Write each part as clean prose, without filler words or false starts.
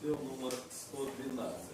Розділ номер 112.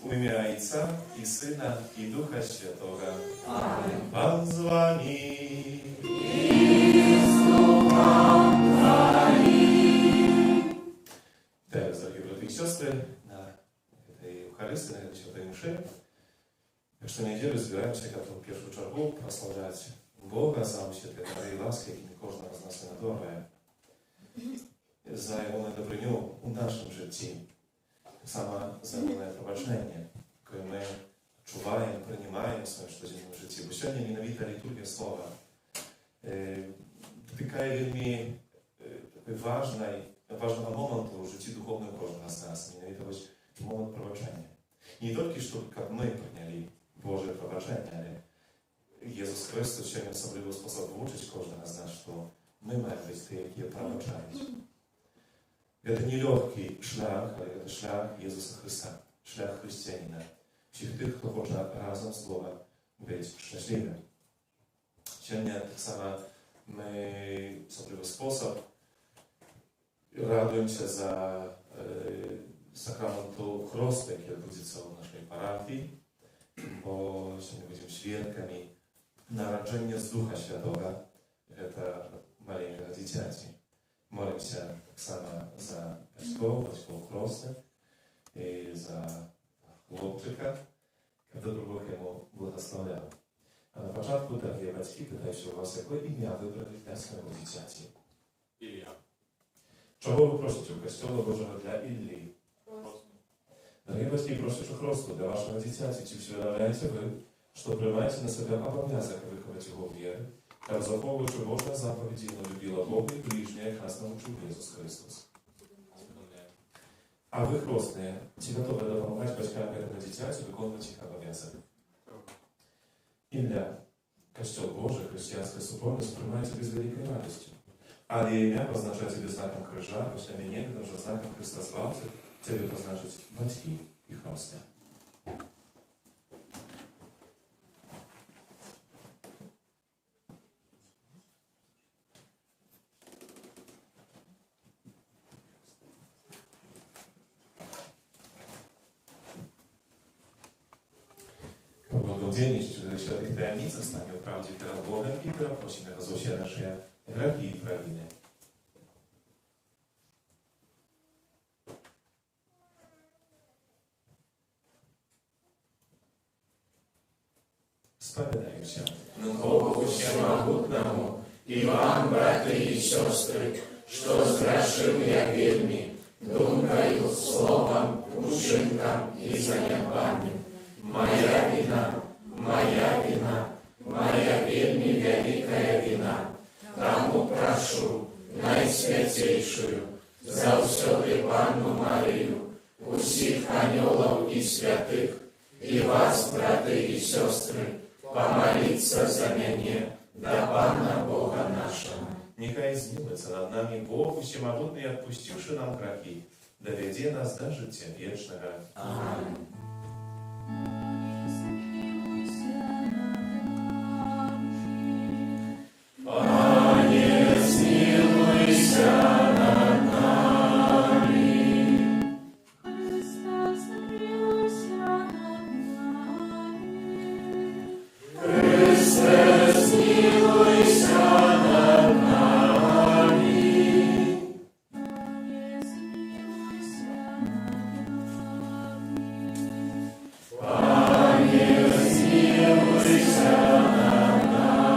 W imię Ojca i Syna i Ducha Świętego. Amen. Pan z wami. Teraz, drogie braty i siostry, na tej Eucharystii, na tej Świętej Mszy, jak co niedzielę zbieramy się w pierwszą czergu прославлять Бога за святої ласки, які кожного з нас надорває, за Його добриню у нашому житті, так само за Його пробачення, яке ми чуваємо, приймаємо в своєму щоденному житті. Бо сьогодні ненавита літургія слова дотикає вельми важного моменту в житті духовного кожного з нас, ненавита момент пробачення. І не тільки, щоб ми прийняли Боже пробачення, але Jezus Chrystus się w osobliwy sposób uczyć każdego z nas, że my mamy być te, jakie pробачають. Это нелегкий шлях, ale это шлях Jezusa Chrysta, шлях християнина. Всіх тих, хто хоче разом з Богом бути щасливим. Сьогодні так само ми в особливий спосіб радуємося за сакраменту Хресту, який відбудеться в нашій парафії, бо сьогодні будемо świadkami narodzenia z Ducha Świętego, это маленького дитяти. Молимся так само за батьков Хреста и за хлопчика, который Бог ему благословлял. А на початку, дорогие батьки, питаюся у вас, яке ім'я вибрати для свого дитяті? Ілля. Чого ви просите у Костьола Божого для Іллі? Дорогие батьки, просите Христу для вашего дитяти, чи усвідомляєте ви, что принимаете на себя обов'язок выховать его в вере, как заховываючи Божьи заповеди, но любила Бога и ближнего, как нас научил Иисус Христос. А вы, хрестные, чи готовы допомагать батькам этого дитяти виконувати их обов'язок? Ілля, Костел Божий, християнская супольность приймається без великой радости. Але ім'я позначає тебе знаком крижа, після мене, даже знаком Христославця, тебе позначить батьки и хрестные. Dziennie świętych tajemnicach stanie w prawdzie przed Bogiem i prosimy o złosie nasze grzechy i prawiny. Spowiadają się. Bogu Всемогутному, i wam, braty i siostry, что zgrzeszył ja wielmi, думкою, словом, учинком і занядбанням. Моя вина, моя вельми великая вина. Тому прошу найсвятейшую, завсёды Панну Марию, усіх анёлов і святих, і вас, брати і сестри, помолиться за мене до Пана Бога нашего. Нехай змилуется над нами Бог всемогутный, отпустивший нам грехи, доведи нас до життя вечного. Аминь. Пане, смилуйся над нами. Христос, смилуйся над нами. Христе, смилуйся над нами. Пане, смилуйся над нами. Пане, смилуйся над нами.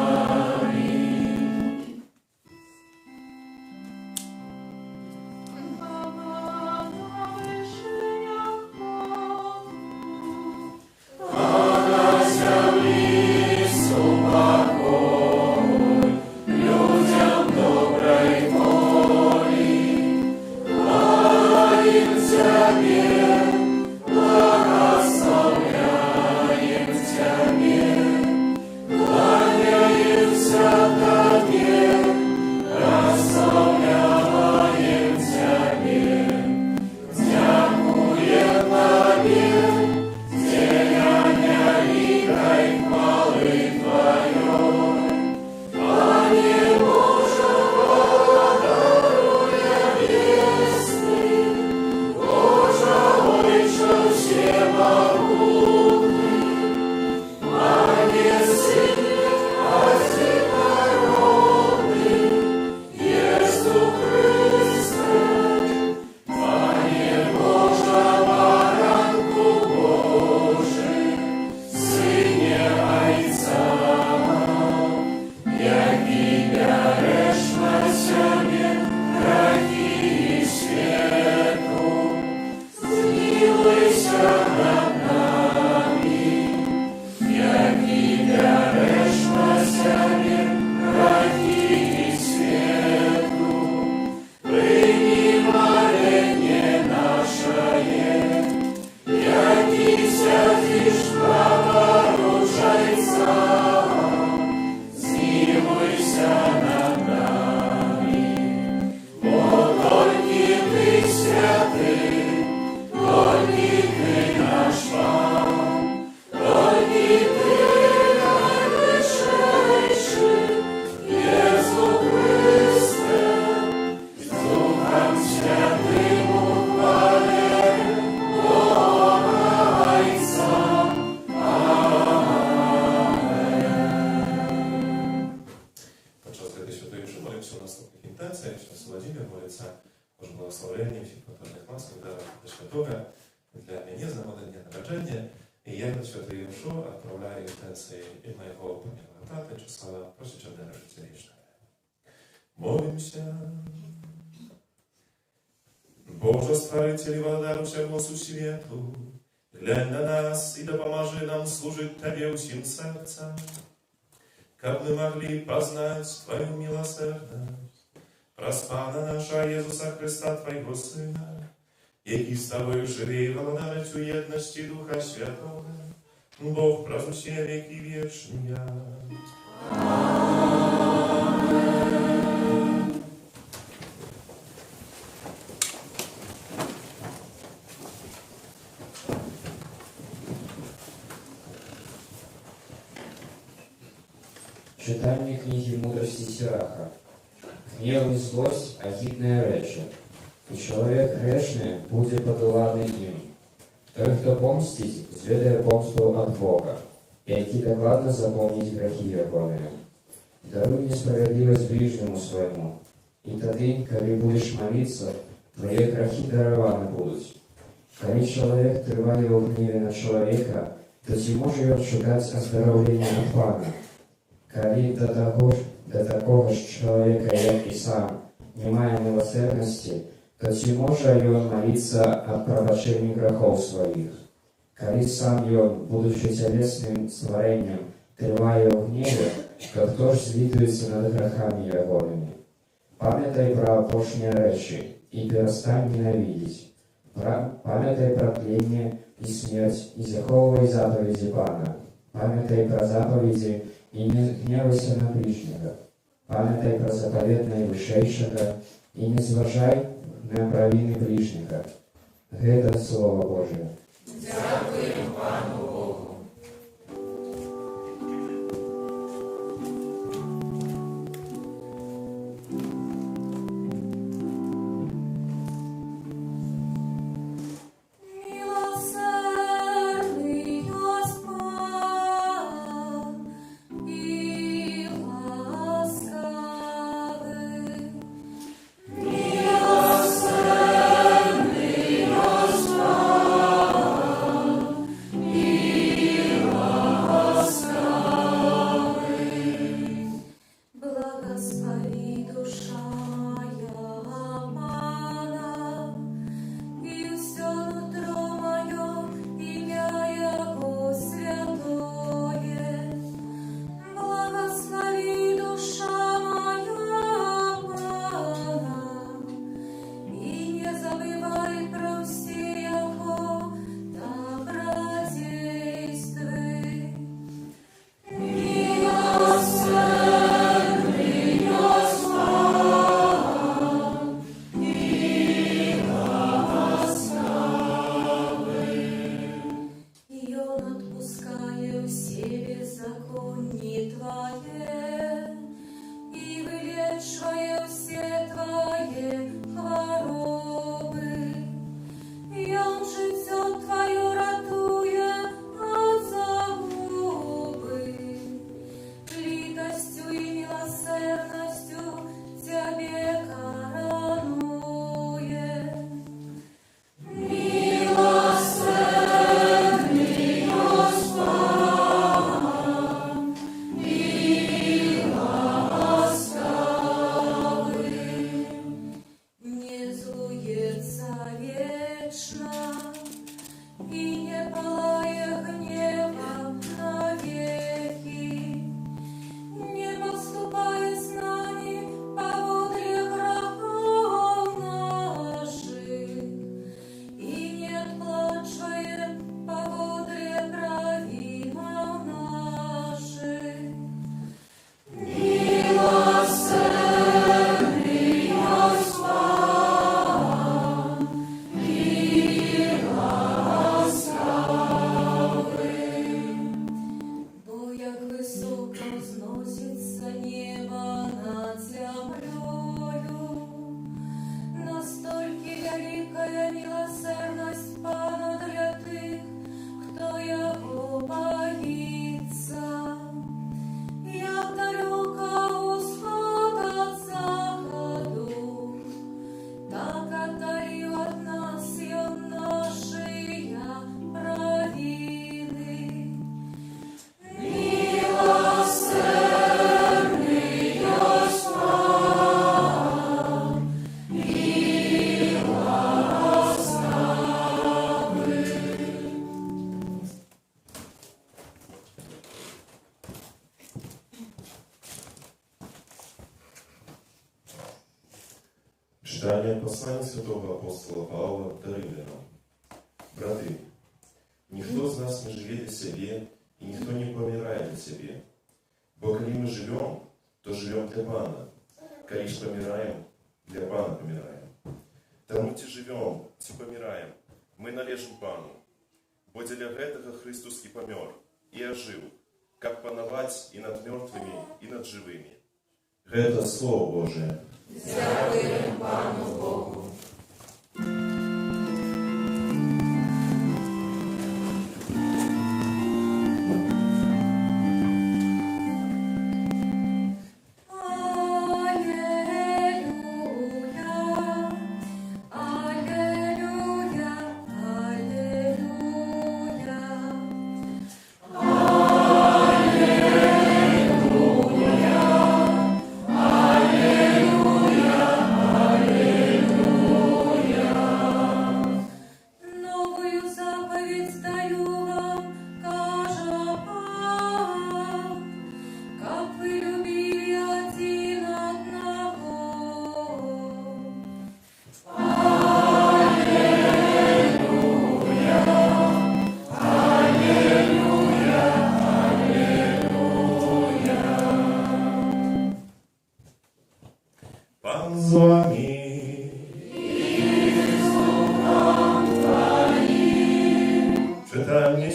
благословенням всіх потужних ласк, дарах до Святого, для меня народа дня народження. І я на Святий Євшу відправляю інтенції і моєго помилого брата Числава, просячи дня життя вічного. Молимся. Боже, Створитель и Владар всего свету, глянь на нас и да поможи нам служить Тебе усім сердцем, как мы могли познать Твою милосердность, праз Пана наша Иисуса Христа, Твоего Сына, який с Тобою живе и владарить у едности Духа Святого, Бог праз усе веки вечные. Читання книги мудрості Сираха. Гнев і злость – агідні речі, і чоловік грешний буде подоланий їм. Той, хто помстить, зведає помсту від Бога, і який докладно запомнить грехи Єгонові. Даруй несправедливость ближнему своєму, і тоді, коли будеш молитися, твої грехи даровані будуть. Коли чоловік триває у гніві на чоловіка, то ці може він шукати оздоровлення від Пана. Коли до такого ж чоловіка, як і сам, немає милосердності, то ці може ён молиться о пробачении грехов своих. Коли сам ён, будучи телесным створением, трывае в гневе, то хто ж звітується над грехами Єговими? Пам'ятай про опошні речі і перестань ненавидеть. Пам'ятай про тление и смерть, и заховывай заповеди Пана. Пам'ятай про заповеди и не гневайся на ближнего. Пам'ятай про заповед Найвышейшего и не зважай на провины ближнего. Это Слово Божие. Дякуємо Пану Богу. Милосердный Господь и ласкавый, Милосердний Господь і ласкавий. благослови душа моя Пана, и все нутро мое имя Его святое. Благослови душа моя Пана, и не забывай про все Его добродействия. Милосердний Господь і ласкавий. И Он отпускает все беззаконие Твое, и вылечивает все Твои хворобы. И Он життя Твое ратує от загубы, литостью и милосердностью Тебе коронует. Милосердний Господь і ласкавий. Не злуется вечно и не палая гневом навеки, не поступает с нами по воде грехов наших и не отплачивает по воде провинов наших. Милосердний Господь і ласкавий. Бо як високо взноситься небо над землею, настолько великая милосердность Пана для тих, хто Його боїться. Як далеко усход от заходу, так отдалил от нас и наши провины. Милосердний Господь і ласкавий. Читание послания святого апостола Павла к Римлянам. Браты, никто из нас не живет о себе, и никто не помирает о себе. Бо коли мы живем, то живем для Пана. Коли ж помираем, для Пана помираем. Тому ті живем, ті помираем, мы належим Пану. Бо для гэтага Христос и помер, и ожил, как пановать и над мертвыми, и над живыми. Это Слово Божие. Дякуємо Пану Богу. Аллилуйя, аллилуйя, аллилуйя. Аллилуйя, аллилуйя,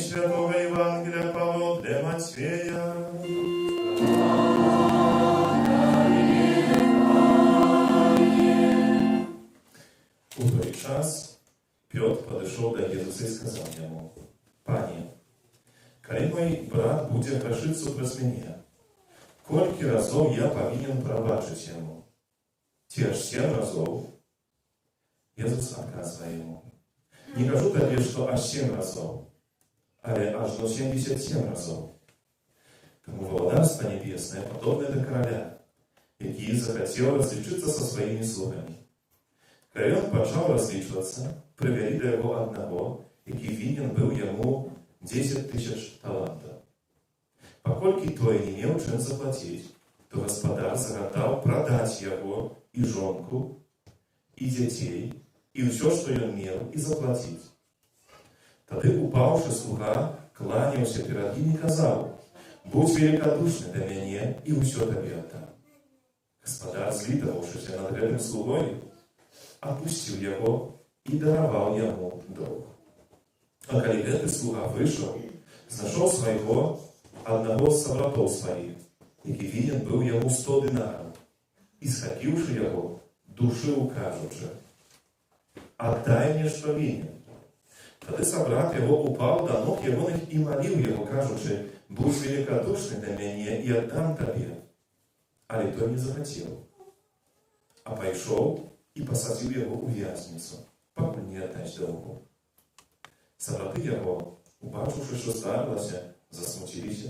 Świętego Ewangelia Pawła dla Macieja. U той час Петр подошел до Иисуса и сказал ему: «Пане, коли мой брат будет грешить супротив меня, сколько разов я повинен пробачить ему? Те ж 7 разов?» Иисус отказывает ему: «Не кажу тебе, что аж 7 разов, але аж до 77 разов. Тому Владарство Небесное подобное до короля, який захотел различиться со своими слугами. Коли он почал различиваться, привели до его одного, який винен был ему 10 тысяч талантов. Покольки той не имел чем заплатить, то господар загадал продать его и жонку, и детей, и все, что он имел, и заплатить. Тады упавший слуга кланялся перед ним и казал: «Будь великодушный до меня, и все тебе отдам». Господар, злитовавшийся над этим слугой, опустил его и даровал ему долг. А коли этот слуга вышел, нашел своего одного из собратов своих, який винен был ему 100 динаров, и схвативши его, душил кажучи: «Отдай мне, что винен». Тады собрат его упал до ног егоних и молил его, кажучи: «Будь великодушный до меня, и отдам тебе». Але той не захотел, а пошел и посадил его у вязницу, покуль не отдать долгу. Собраты его, убачивши, что сталося, засмутились,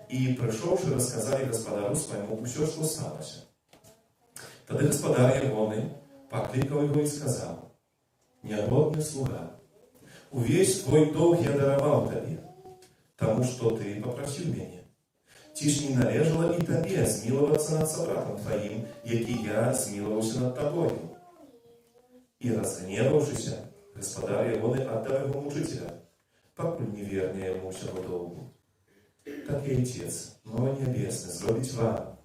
и, пришедши, рассказали господару своему все, что сталося. Тогда господар егоный покликал его и сказал: «Неугодный слуга, увесь твой долг я даровал тебе, тому, что ты попросил меня. Тишь не належало и тебе смиловаться над собратом твоим, який я смиловался над тобою». И разгневавшись, господар егоный отдал его мучителя, покуль не вернее ему всего долгу. Так и Отец, мой Небесный, зробить вам,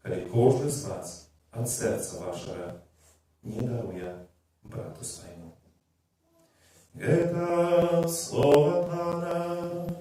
коли кожный из вас от сердца вашего не даруя брату своему. Это слово Пана.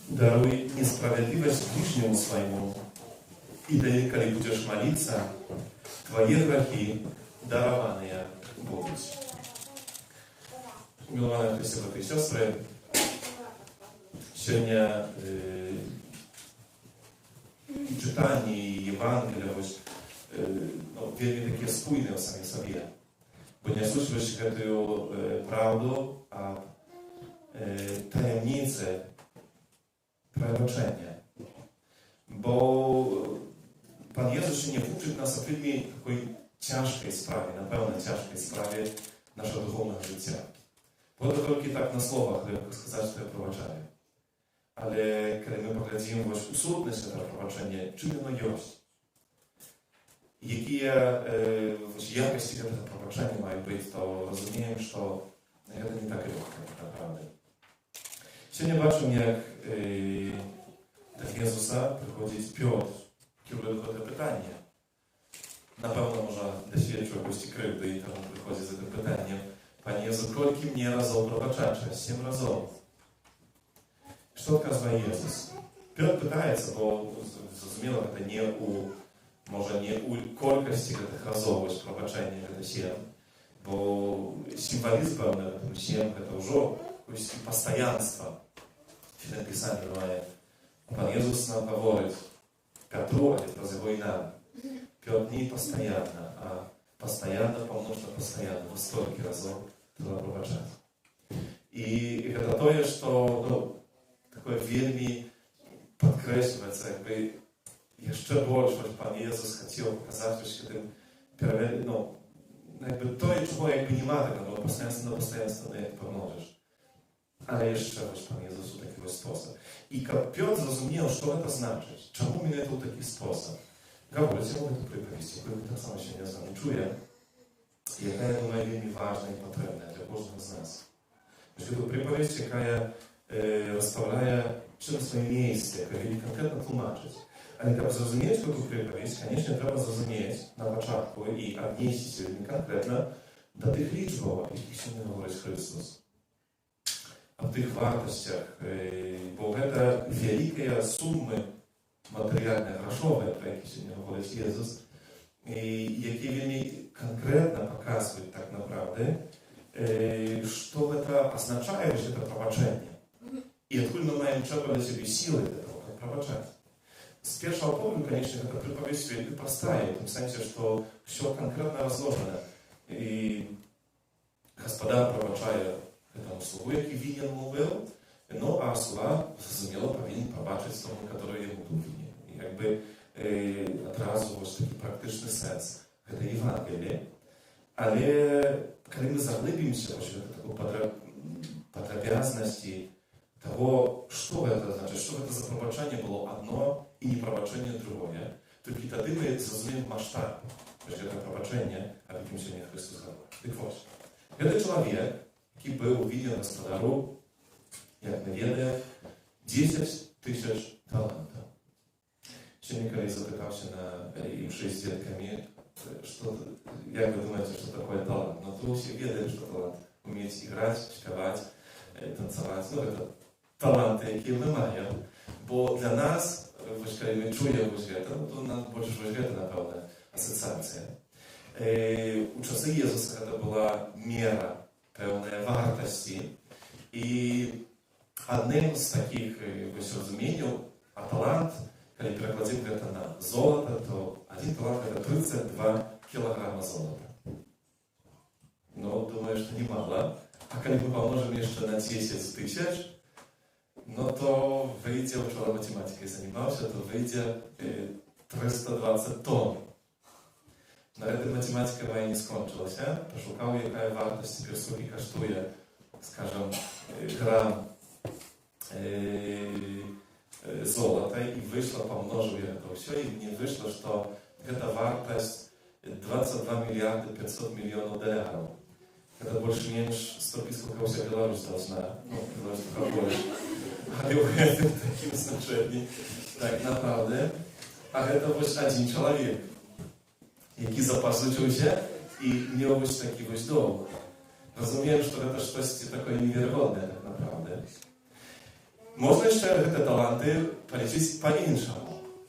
Даруй несправедливость ближнему своему, и да, коли будешь молиться, твои грехи дарованные будут. Милованы Христе, братья и сестры, сегодня читание Евангелия вельми такие спójne сами себе. Bo nie słyszysz tę prawdę, a tajemnicę proroczenia. Bo Pan Jezus się nie uczy nas o takiej ciężkiej sprawie, na pewno ciężkiej sprawie naszego duchownego życia. Bo to tylko tak na słowach, jak сказать, że to proroczenie. Ale kiedy my poglądamy właśnie usłudność tego proroczenia, czym ono jest? Jakie jakości tego proroczenia mają być, to rozumiem, że to nie tak lегко, naprawdę. Сегодня бачимо, як до Ісуса приходить Петр, кидає до це питання. Напевно, може, досвідчує якусь кривду, і тому приходить за це питанням: «Пане Ісус, скільки мені разів пробачати? 7 разів». Що відказує Ісус? Петр питається, бо, зрозуміло, це не у, може, не у кількості цих разів ось пробачення, це 7, бо символізм певний, 7, це вже якесь постоянство. В написании бывает. Пан Иисус нам говорит Петру, а это его и нам. Петр не постоянно, а постоянно помножено постоянно. Вот столько разов треба пробачать. И это то, что такое вельми подкресливается, якби jeszcze больше, choć Pan Jezus chciał pokazać, że tym jakby to, czego jakby nie ma tego, bo postojanstwo jak pomnożysz. Ale jeszcze choć Pan Jezus w taki sposób. I Piotr zrozumiał, co to znaczy. Czemu mnie to w taki sposób? Gabriel, ja mogę to przypowieść, bo tak samo się nie z wami czuję. яка, я думаю, вельми важна і потрібна для кожного з нас. Тому приповідь, яка розставляє все на своє місце, яка вельми конкретно тлумачить. Але щоб зрозуміти цю приповідь, звісно, треба зрозуміти на початку і віднестися вельми конкретно до тих лічбів, яких сьогодні говорить Христос. О тих вартостях, бо це велика сума матеріальна, грошова, про які сьогодні говорить Ісус, які вельми конкретно показують так направду, что это означает, что это пробачение. И откуда мы маем черпать для себя силы для того, как пробачать. С первого погляда, конечно, эта приповедь велика простая, в том смысле, что все конкретно разложено. И Господа пробачає этому слугу, який винен ему был, ну, а слуга, зрозуміло, повинен пробачити тому, який йому був винен. І якби одразу ось такий практичний сенс. Це Євангеліє. Але коли ми заглибимося в таку подробязності того, що це значить, що це за пробачення було одно і не пробачення друге, тільки тоді ми зрозуміємо масштаб цього пробачення, о якому сьогодні Христос говорить. Так ось, це чоловік, який був винен Господару, як ми відаємо, 10 тисяч талантів. Сьогодні, коли запитався на імші з дітками, як ви думаєте, що таке талант? Ну, то всі ведають, що талант. Вміють грати, співати, танцювати. Ну, це таланти, які ми маємо. Бо для нас, коли ми чуємо це, то нам більше це, напевно, асоціація. У часи Ісуса це була міра певної вартості. І одним з таких розумінь, а талант, коли перекладемо це на золото, то один талант – это 32 килограмма золота. Ну, думаю, что немало. А когда мы помножим еще на 10 тысяч, ну, то выйдет, вчера математикой занимался, то выйдет 320 тонн. На этой математика моя не скончилась. Пошукал, какая вартость теперь сколько коштует, скажем, грамм золота, и вышло, помножил я это все, и мне вышло, что это вартость 22 миллиарда 500 миллионов долларов. Это больше-меньше столько, сколько вся Беларусь должна. Ну, Беларусь пока больше. А это таким значением. Так, направду. А это вот один человек, який запозичився і в нього ось такий ось довг. Розуміємо, що це щось таке невірогодне, так направду. Можна ще ці таланти полічити по-іншому.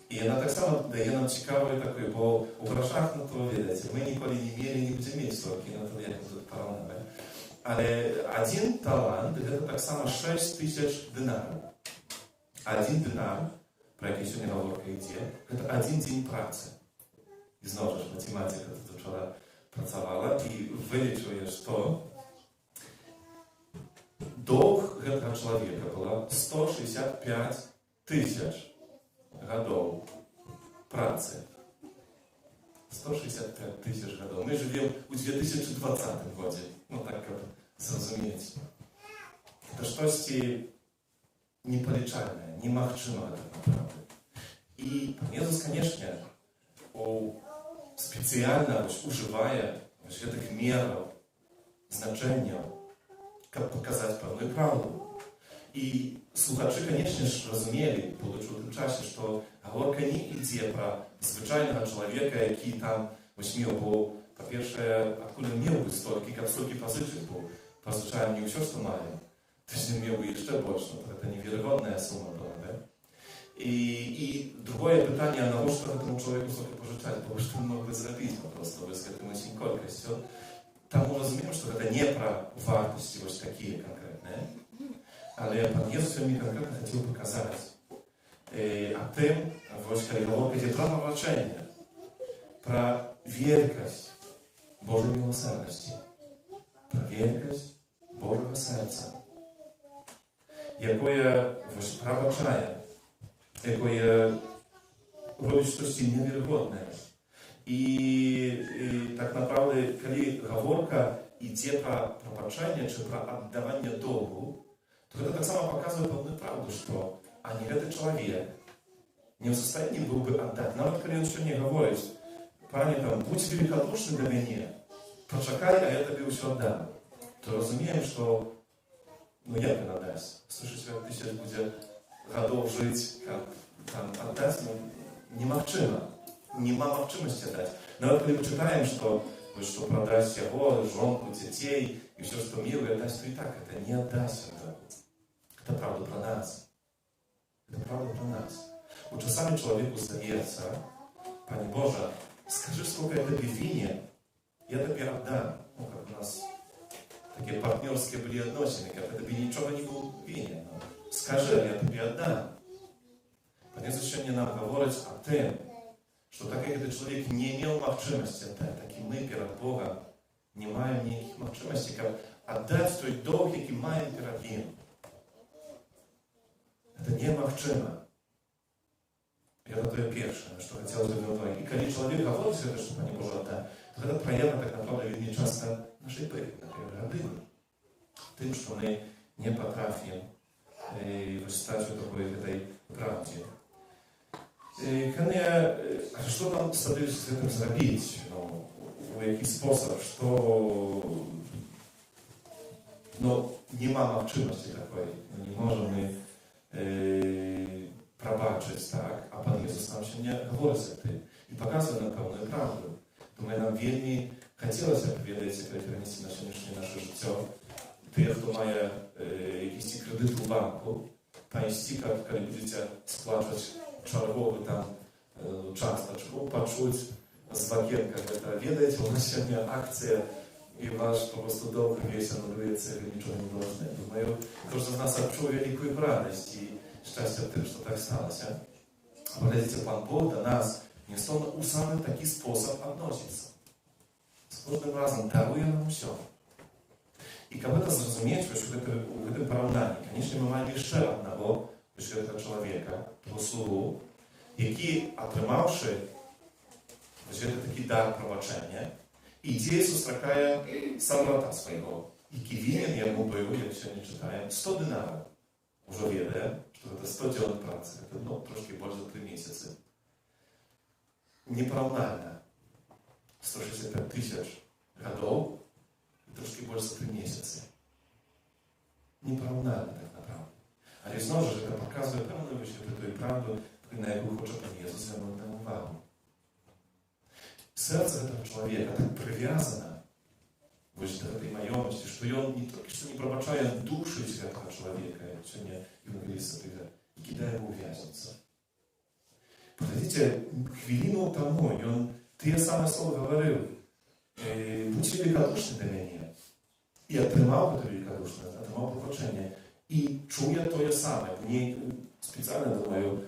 І вона так само дає нам цікавий такий, бо у грошах, ну то, видите, ми ніколи не мали, не будемо мати стільки, ну то як тут порівняти. Але один талант, це так само 6 тисяч динарів. Один динар, про який сьогодні говорка йде, це один день праці. І знову ж математика тут вчора працювала і вилічує, що долг этого человека было 165 тысяч годов працы. 165 тысяч годов. Мы живем в 2020 году. Ну, так как зрозуміти. Это что-то неполічальне, немагчимое, так направду. И Иисус, конечно, специально уживая этих меров, значения, как показать певную правду. И слухачи, конечно же, разумели, будучи в том часе, что говорка не идет про звичайного человека, який там вмів, бо, по-перше, откуда мів би стільки позичив, бо позичаємо не все, що маємо. Тож не мів би ще більше, це невірогодна сума була, да? И другое питание, на что этому человеку столько пожитать, потому что он мог бы заработать просто с этим очень колькостью. Там мы разумеем, что это не про вартости вот такие конкретные, але пан Єсус мені конкретно хотів показати. А тим, ось коли говорить про пробачення, про великость Божої милосердності, про великость Божого серця, якое ось пробачає, якое робить щось невірогодне. І так направду, коли говорка йде про пробачення чи про віддавання долгу, то это так само показывает полную правду, что не этот человек не в состоянии был бы отдать. Навіть коли он сьогодні говорить, пане, там, будь великодушны до меня, про poczekaj, a ja Tobie już oddam. To rozumiem, że no jak to nadać? 160 tysięcy będzie radą żyć, a dać, no nie ma w czym. Nie ma w czymś dać. Nawet kiedy czytałem, что продать его, жонку, детей и все, что милое, отдать, то и так это не отдать. Это правда про нас. Это правда про нас. Bo czasami człowieku zawierca, Panie Boże, скажи, сколько я Тебе winien, я Тебе отдам. Ну, как у нас такие партнерские были отношения, как я Тебе ничего не был winien. Скажи, я Тебе отдам. Panie Jezus się nam говорить о tym, что так как этот человек не имел мовчимости отдать, так и мы перед Богом не маем никаких мовчимостей, как отдать той долг, який маем перед Ним. Это не мовчимо. Это то первое, что хотелось бы говорить. И когда человек говорит это, что Пане Боже отдать, то это проявлено так naprawdę вельми часто нашей пыли, например, родины. Тем, что мы не потрafим стать в такой этой правде. Что нам с этим zrobić? No, w jaki sposób? No, nie ma mowczymści takiej. No, nie możemy probaczyć, tak? A Pan Jezus nam się nie mówi o tym. I pokazuje nam pełną prawdę. Думаю, нам вельми хотілося б відповідати, коли перенести на сьогоднішнє наше життя. Тих, хто має якісь кредити у банку, пам'ятайте, коли будете сплачувати czarwowy tam cząsteczką, poczuć z wakienka, że to wiedzieć, u nas сегодня akcja i wasz po prostu dom wieś anuluje cel i niczego nie должны. Думаю, każdy z nas odczuł wielką radość i szczęście w tym, że tak stało się. A powiedzcie, Pan Bóg do nas nie stąd u samym taki sposób odnosić. Z każdym razem daruje nam все. I kiedy to zrozumieć, w tym porównaniu, koniecznie my mamy jeszcze одного świetnego człowieka, того sługu, jaki отримавши taki dar prowadzenia, idzie zустрічає сам брата swojego, jaki winien jemu był, jak się nie czytałem, 100 dynarów. Уже wiedzę, że to 100 dzień pracy, to no, troszkę bardziej 3 miesiące. Nieporównalne. 165 tysięcy годов i troszkę bardziej 3 miesiące. Nieporównalne tak naprawdę. Ale znowu, że to pokazuje pełną wyświetloną prawdę, na jaką chce Pan Jezus zвернути nam uwagę. Serce tego człowieka tak przywiązane do tej majątności, że on nie tylko nie pробачає duszy tego człowieka, jak сегодня евангелист i кидає его в вязницу. Подождите, хвилину тому, и он те самые слова говорил, будьте великодушны до меня. И отримав это великодушное, отримав пробачение. I czuję to same. Nie specjalnie, думаю,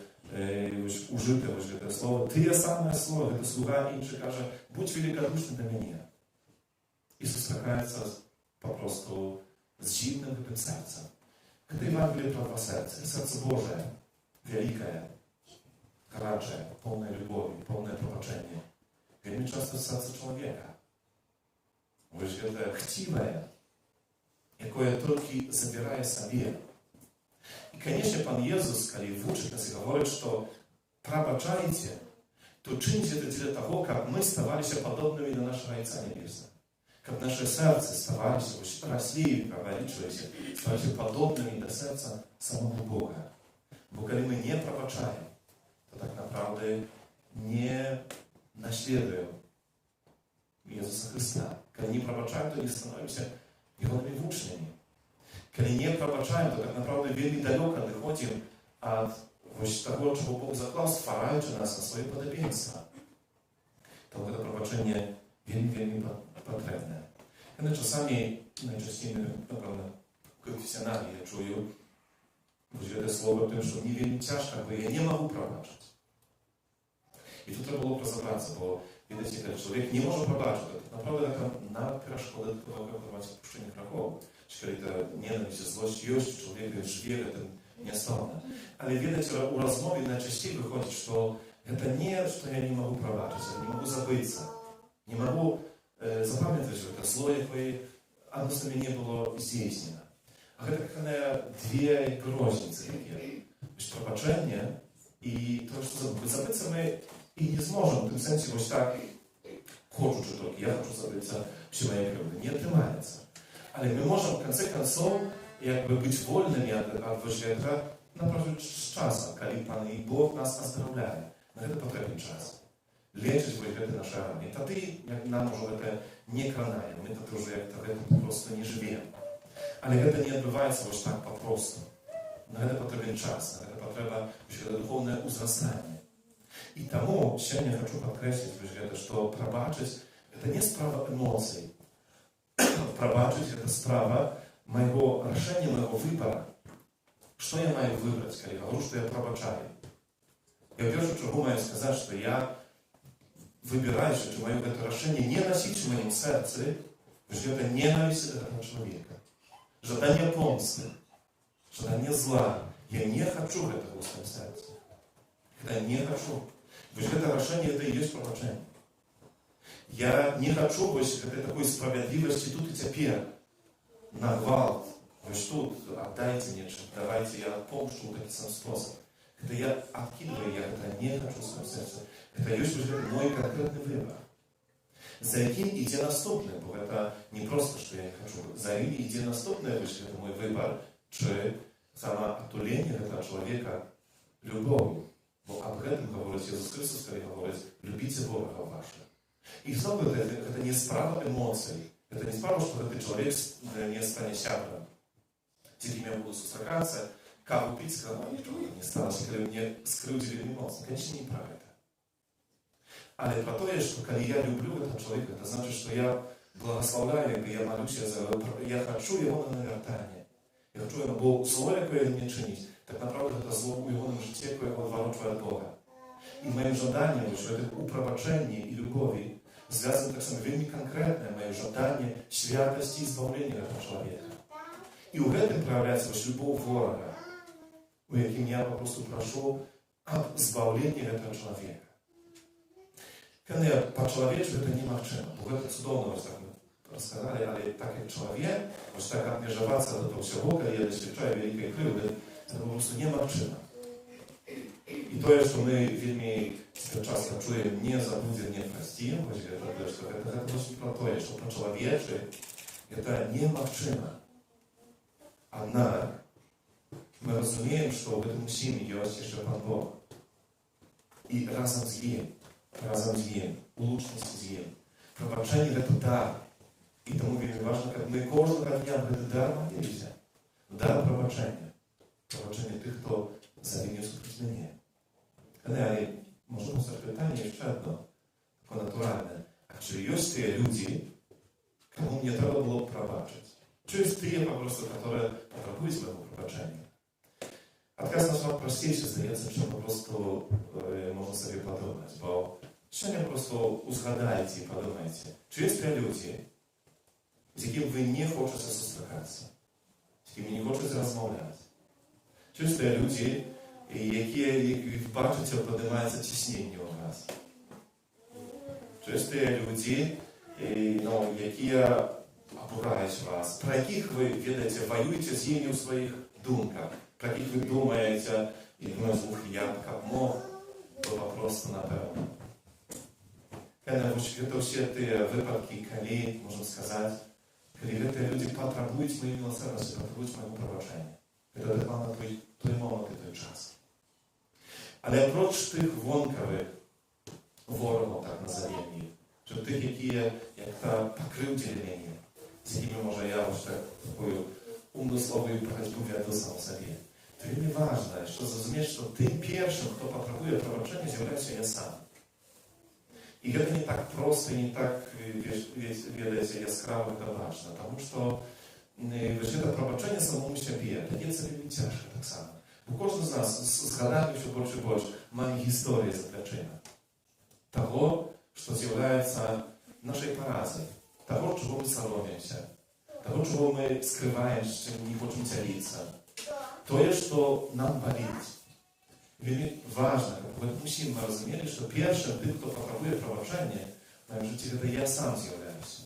użyte to słowo. Tyle same słowo, to sługa inczy każe, bądź wielkoduszny do mnie. I spotykają się po prostu z zimnym tym sercem. Kiedy Ewangelia prawa serce Boże, wielkie, karacze, pełne lubowi, pełne probaczenie. Wiemy często serce człowieka. Wyświetlę chciwe, jakie tylko zabierają sobie. I koniecznie Pan Jezus, kiedy uczy nas i mówi, że probaczajcie, to czyńcie to dla tego, jak my stawali się podobnymi do naszego Ojca Niebieskiego. Jak nasze serce stawali się, rośli, liczyły się, stawali się podobnymi do serca samego Boga. Bo kiedy my nie probaczamy, to tak naprawdę nie naśladują Jezusa Chrystusa. Kiedy nie probaczają, to nie stanowią się Jego uczniami. Kiedy nie probaczają, to tak naprawdę wielmi daleko dochodzimy od tego, czego Bóg zaklał, stwarzając nas na swoje podobieństwa. To probaczenie wielmi potrzebne. Kiedy czasami, najczęściej konfesjonalnie czuję, te słowa o tym, że mnie wielmi ciężko, bo ja nie mogę probaczać. I tu trzeba było rozebrać, bo wiecie, ten człowiek nie może probaczyć. To naprawdę taka nawet szkoda do prowadzić puszczenie krachowu. Czyli ta nienawiść, złość jest w człowieku, jest wiele ten niestosowne. Ale widać, że u rozmowy najczęściej wychodzi, że to nie, że ja nie mogę prowadzić, ja nie mogę zabyć. Nie mogę zapamiętać te słowa, które одно nie było zdjęczne. A to takie dwie różnice. Probaczenie i to, że zabyć my i nie zможemy w tym sensie, bo tak хочу, czy tylko ja хочу zabyć, все мои крылья, не отнимается. Але мы можем в конце концов быть вольными от выжлета на часом, когда Пан и Бог нас оздоровляет. На это потребен час. Лечить выжлеты нашей армии. Тады нам уже это не кранаем, мы тут уже в этом просто не живем. Але это не отбывается вот так попросту. На это потребен час, на это потребно духовное узрастание. И тому, сегодня я хочу подкреслить, что пробачить это не справа эмоций. Пробачить это справа моего решения, моего выбора. Что я маю выбрать, когда я говорю, что я пробачаю? Я в первую очередь могу сказать, что я выбираю, что мое это решение не носить в моем сердце, что это ненависть этого человека. Жадание помсти, жадание зла. Я не хочу этого в своем сердце. Я не хочу. Это решение, это и есть пробачение. Я не хочу больше такой справедливости тут и теперь. На гвалт. Вы что, отдайте мне, давайте я отпомщу таким способом. Это я откидываю, я это не хочу в своем сердце. Это есть уже мой конкретный выбор. За яким иде наступне, бо это не просто, что я не хочу. За яким иде наступне, это мой выбор, чи самоотуление этого человека любовью. Бо об этом говорит Иисус Христос, который говорит, любите Бога вашего. И снова это не справа эмоций. Это не справа, что этот человек не станет сябром. Те, кем я буду сустракаться, каву пить, сказал, ничего не сталося, когда мне скрутили эмоции. Конечно, не про это. Але про то, что когда я люблю этого человека, это значит, что я благословляю, я молюсь, я хочу его на навертание. Я хочу его, бо зло, якое мне чинить, так направду это зло у его на житті, яке його відворочує від Бога. І моїм жаданням, що це у пробаченні і любові, зв'язано так само вельми конкретне моє жадання святості і збавлення этого чоловіка. І у этом проявляється ось любов ворога, у яким я просто прошу об збавленні этого чоловіка. Kiedy po człowieku to nie ma czym, bo to cudowne, że tak rozkazali, ale tak jak człowiek, że tak admierzowaca do tego всего, kiedy doświadczają wielkiej krywdy, to po prostu nie ma czym. I to jest, że my wielmi często czujemy nie zabudzi, nie простим, że to właśnie про to jest, że po człowieku to nie ma czym. Однако мы разумеем, что в этом всем есть еще Пан Бог. И разом с Ним, улучшить с Ним. Пробачение – это дар. И тому вельми важно, как мы каждого дня об этот дар молимся. Дар пробачения. Пробачение тех, кто завинил супротив меня. Але можемо запитання ще одно, таке натуральне. А чи є ті люди, кому мені треба було б пробачити? Чи є ті, просто, які потребують моего пробачення? Отказ наш вам простейший, здається, що просто можна собі подумати. Бо сьогодні просто узгадайте і подумайте, чи є ті люди, з якими ви не хочете зустрічатися, з якими не хочете розмовляти? Чи є ті люди, які, як бачите, поднимається тіснення у вас? Чи є ті люди, які обурають вас, про яких ви, видите, воюєте з ними у своїх думках, про яких ви думаєте, і думаєте, я як мог, то просто напевно. Это все те выпадки, коли, можно сказать, коли эти люди потребуют моей милосердности, потребуют моего пробачения. Это буквально той момент, той час. Але проч тих вонкових ворогів, так назовемо їх, що тих, які, як та покривдили мені, з якими, може, я вже такою умисловою боротьбу веду сам собі. То вельми важливо, що зрозуміти, що тим першим, хто потребує пробачення, з'являюся я сам. И это не так просто, не так, видите, яскраво это важно, потому что это пробачение самому себе, это дається вельми тяжко так само. Бо кожен з нас з годами все більше і більше має історію за плечима. Того, що з'являється нашою поразою, того, чого ми соромимося, того, чого ми скриваємо, з чим не хочемо ділитися. То, що нам болить. Вельми важно, как мы мужчины разумели, что первым тем, кто потребует пробачения, в моем житті, это я сам з'являюся.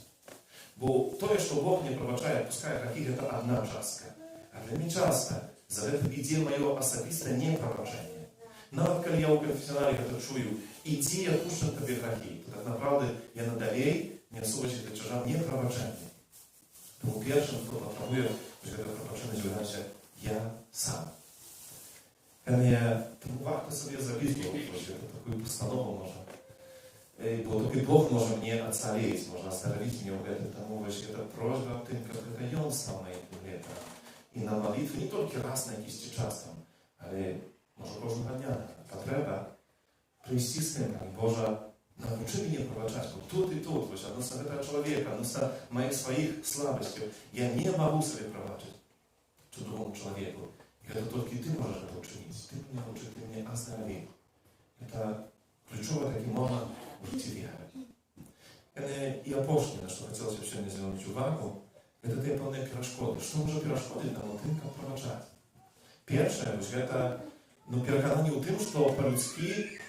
Бо то, що Бог не пробачає, пускай каких-то одна частка. А для меня часто за это іде моє особисте непробачення. Навіть коли я у конфесіоналі это чую, іди, я отпущу тобі грехи, то так направду я надалей niosło się te ciężar nieprobaczenie. Тому pierwszym, kto potrzebuje, żeby to przebaczenie wydaje się ja sam. Тому варто sobie записувати, що таку постанову можна. Бо тільки Бог може мене оцалить, може остановить меня в этом. Тому що это просьба тим, как это Он стал моим летом. И на молитве не только раз на якийсь час, але може кожного дня. Потреба прийти з тим, Боже, научи меня пробачать. Вот тут и тут, относно этого человека, относно моих своих слабостей. Я не могу себе пробачить другому человеку. И это только ты можешь это учинить. Ты меня учи, ты меня останови. Это ключевой такой момент в житті віри. І опошнє, на що хотілося б ще не звернути увагу, це те певні перешкоди. Що може перешкодити нам у тим, як пробачати? Перше, це переконання у тим, що по-людськи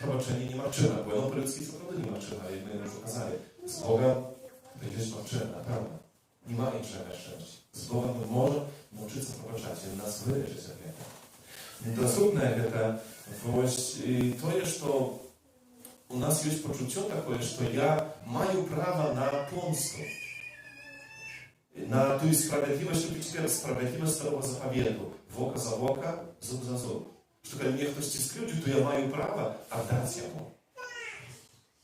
пробачення неможливо, бо воно по-людськи це правда неможливо, як ми вже казали. З Богом це є можливо, напевно. Немає іншої можливості. З Богом ми можемо навчитися пробачати, Він нас вирішить за це. Наступне, це то, що у нас есть почуття такое, что я маю право на помсту, на ту справедливость, что теперь справедливость второго заповеду, вока за вока, зуб за зуб. Что когда мне кто-то скрючит, то я маю право отдать ему.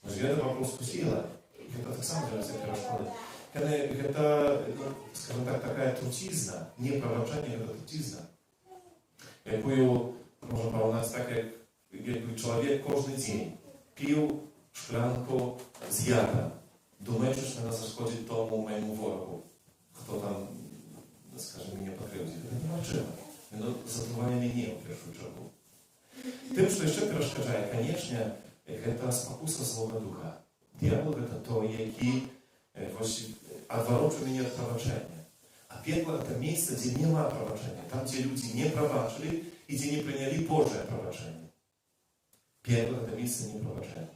Но это вопрос сила. Это так само для всех перешкоды. Это, скажем так, такая трутизна, не пробачение, это трутизна. Якую можно поравнать так, как человек каждый день пив шклянку з ядом, думаючи, що вона зашкодить тому моєму ворогу, хто там, скажімо, мене покривдить. Це неможливо. Воно затриває мене в першу чергу. Тим, що ще перешкоджає, звісно, це спокуса Злого Духа. Дьявол – це той, який відворочує мене від пробачення. А пекло – це місце, де немає пробачення. Там, де люди не пробачили і де не прийняли Божє пробачення. Пекло – это место непробачения.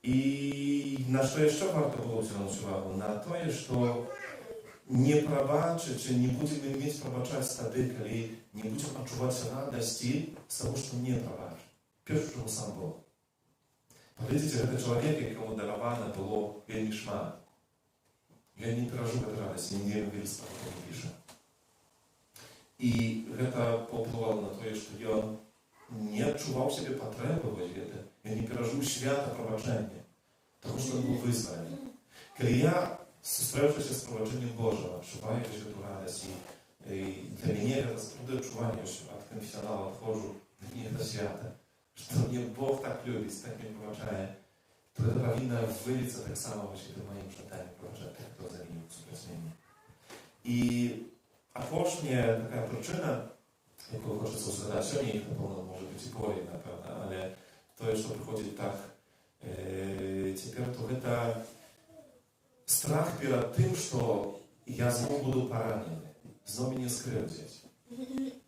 И на что еще варто было взять увагу? На то, что не пробачить, не будем иметь пробачать стады, коли не будем отчувать радости с того, что не пробачить. Первое, что сам Бог. Подивіться, это человек, якому даровано было вельми шмат. Я не пережил этой радости, не верю в что он пишет. И это повпливало на то, что я не відчував себе потреби, я не пережив свято пробачення, тому що він був визволений. Коли я, зустрівшися з пробаченням Божого, відчуваю цю радість, і для мене це трудне відчування, що від конфесіонала відходжу, мені це свято, що мене Бог так любить, так мене пробачає, то це повинно вилитися так само в моїм житті, пробачати, хто за ним супротивлення. І опошня така причина, яку хочеться згадати сьогодні, їх, напевно, може бути і болі, напевно, але то, що приходить так тепер, то це страх перед тим, що я знову буду поранений, знову мене скривдять.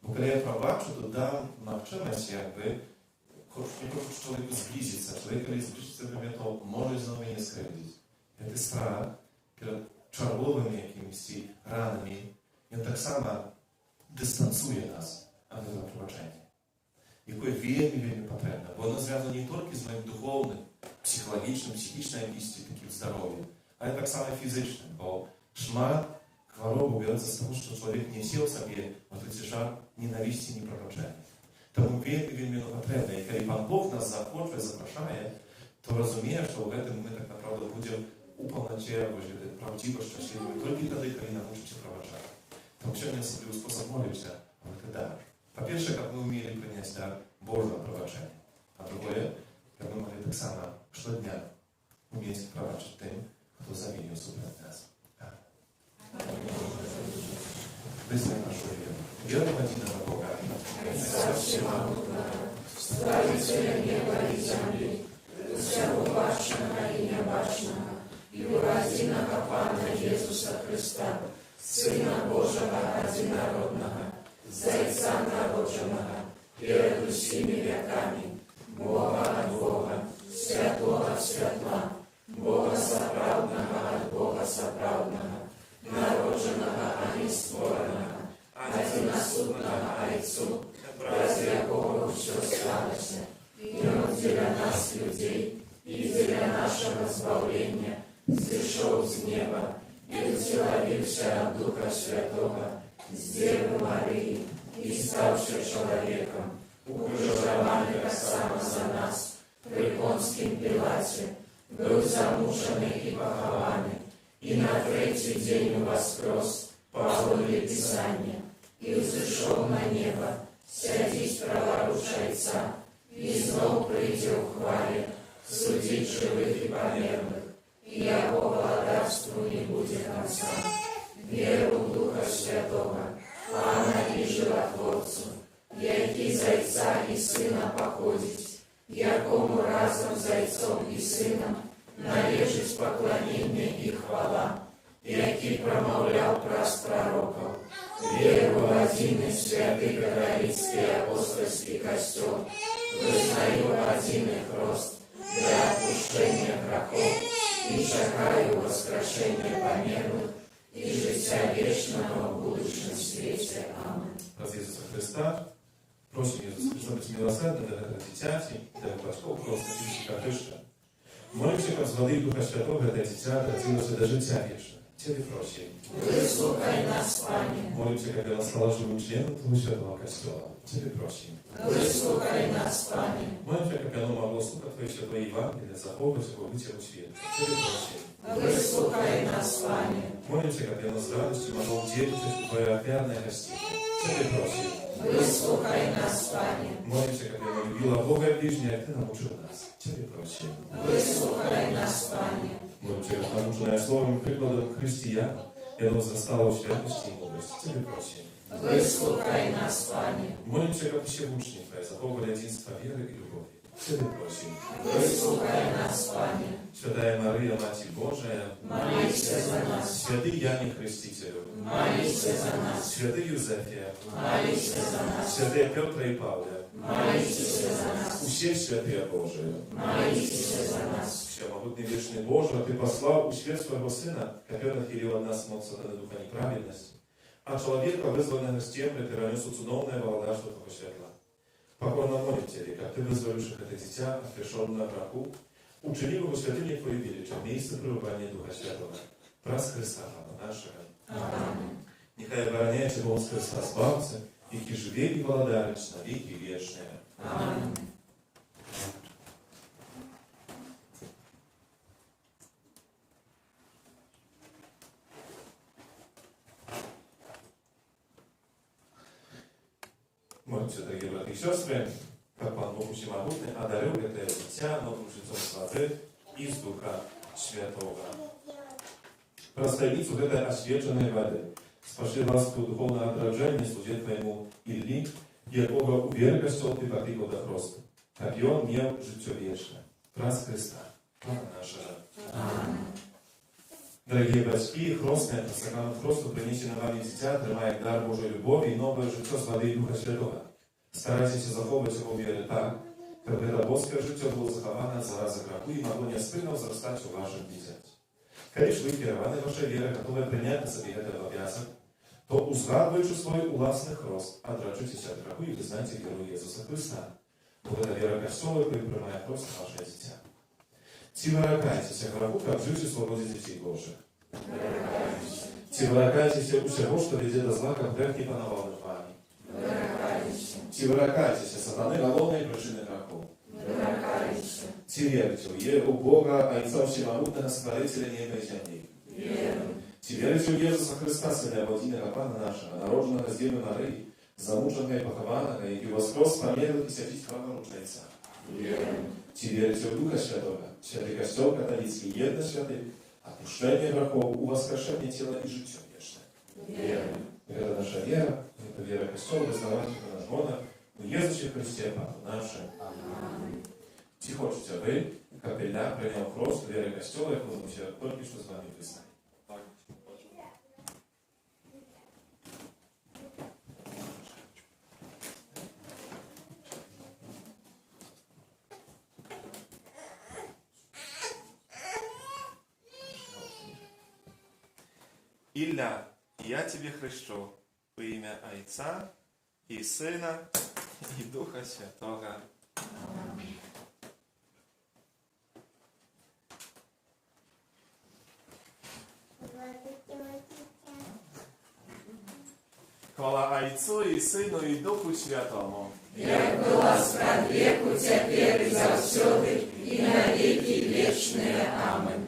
Бо коли я пробачу, то дам навчимось, якби, не хочу чоловіку зблизитися. Чоловік, коли зблизиться до мене, то може знову мене скривдити. Це страх перед черговими якимись ранами, він так само дистанцує нас від цього пробачення, яке вельми потрібно. Бо воно зв'язано не тільки з моїм духовним, психологічним, психічним якимось таким здоров'ям, а й так само фізичним. Бо шмат хвороб береться з того, що чоловік несе в собі цей жар ненависті і непробачення. Тому вельми потрібно. І коли Пан Бог нас захоче, запрошує, то розуміє, що в цьому ми так направду будемо у повноті правдиво, щасливі, тільки тоді, коли навчиться пробачати. Тому сьогодні особливий спосіб молитися, это дар. По-перше, как мы умели принять дар Божьего пробачения. А другое, как мы могли так само щодня уметь пробачить тем, кто завинил супротив нас. Вызнаем нашу веру. Веру в единого Бога. Строителя неба и земли, всего башенного и небашенного, и уродиного Пана Иисуса Христа, Сына Божьего одинородного, Зайца народженого, перед усіми веками, Бога от Бога, святого от святла, Бога соправдного от Бога соправдного, народженого, а не створенного, одиносутного Отцу, праз якого все сталося, и Он для нас, людей, и для нашего избавления и уделовился от Духа Святого, с Девы Марии, и ставший человеком, укружованный сам за нас, при Понским Пилате, был замученный и похованный, и на третий день воскрес, по воле Писания, и взошел на небо, сядись праворуч Отца, и снова придет в хвале, судить живых и померных, и яко владарству не будет конца. Веру в Духа Святого, Пана и Животворцу, який Зайца и Сына походить, якому разом Зайцом и Сыном належить поклонение и хвала, який промовлял праз пророков, веру в один и святый католический апостольский костел, вызнаю один их рост для отпущения грехов и чекаю воскрешения померлых и життя вечного в будущем свете. Амин. Раз Ісуса Христа, просим Ісуса Христа быть милосердным для этого дитяти, для батьков, просто катышка. Молимся, как с воды Духа Святого, это дитя родилось до життя вечного. Тебе просим. Выслухай нас, Пане. Молимся, как она стала живым членом Твоего Святого Костола. Тебе просим. Выслухай нас, Пане. Молимся, как оно могло слухать Твоей Святой Евангелие, заховывать его быть его свет. Тебе просим. Выслухай нас, Пане. Молимся, как оно с радостью могло удерживать Твое офиарное гостиное. Тебе просим. Выслухай нас, Пане. Молимся, как оно любила Бога и ближнего, как Ты научил нас. Тебе просим. Выслухай нас, Пане. Молимся, как наученное словом и прикладом христиан, и оно возрастало в святости и мудрости. Тебе просим. Выслухай нас, Пане. Молимся, как все мученики, заховывали единство веры и любови. Тебе просим. Выслухай нас, Пане. Святая Мария, Матерь Божия, Молись за нас. святый Яне Крестителю, Молись за нас. святый Юзефия, Молись за нас. святые Петра и Павля, Молись за нас. все святые Божии. Молись за нас. Всемогутный вечный Боже, Ты послал у свет своего Сына, который отхилил от нас от сатаны духа неправедности, а человека, вызванного с тем, перенес цуновное володарство Твоего светла. Покорно молим Тебе, как Ты вызволивших это дитя, отрешенное врагу, учини его святыни Твоей величия, место пребывания Духа Святого, праз Христа Пана нашего. Аминь. Нехай обороняет Его с Христа спавцы, и живей и владарец на веки вечные. Аминь. Молимся, дорогие братья и сестры, как Пан Бог Всемогутный одарил это дитя новым жильцом славы из Духа Святого. Проставить вот этой освященной воды. Спаши ласку духовного отражения служит Твоему Ильи, якого увер Костел Ты покрикал до хроста, как и он мел житье вечное. Праз Христа, Пана нашего. Аминь. Дорогие батьки, хростне, сакрамент хросту принесено вами дитя, тримає дар Божої любові і нове життя з води Духа Святого. Старайтеся заховувати його віри так, щоб це боске життя було заховане от зарази греху і могло неспинно возрастати у ваших дітях. Коли ж ви керовані ваша віра, готові прийняти на собі цей обов'язок, то узгадуючи свій власний хрост, отрачуйтеся від греху і визнайте віру Ісуса Христа. Бо це віра Костьола, який приймає хрост ваше дитя. Ці выракайтеся греху, как жить и свободить детей Божьих. Ці выракайтеся усего, что ведет до зла, как грех не пановал над вами. Ці выракайтеся сатаны головной причины греху. Ці верьте у Бога, Отца Всемогутного, Створителя неба и земли. Ці верьте у Иисуса Христа, Сына Обладинного Пана нашего, народженного с Девы Марии, замученного и похованного, и воскрес померлых и святить праворучайца. Ці верите в Духа Святого, Святый Костел католический, едно святый, отпущение грехов, у воскрешения тела и житье вечное. Это наша вера, это вера Костела, вызнавателя наш Бога, в Иисусе Христе, Папа нашим. Ці хочете вы, капелля, принял хрост веры Костела, и мы все только что с вами признали. Ілля, я тебе хрещу во ім'я Отця і Сина і Духа Святого. Аминь. Chwała Ojcu i Synu i Duchu Świętemu. Jak była z wieku, теперь i zawсюdy, i na wieki wieczne. Amen.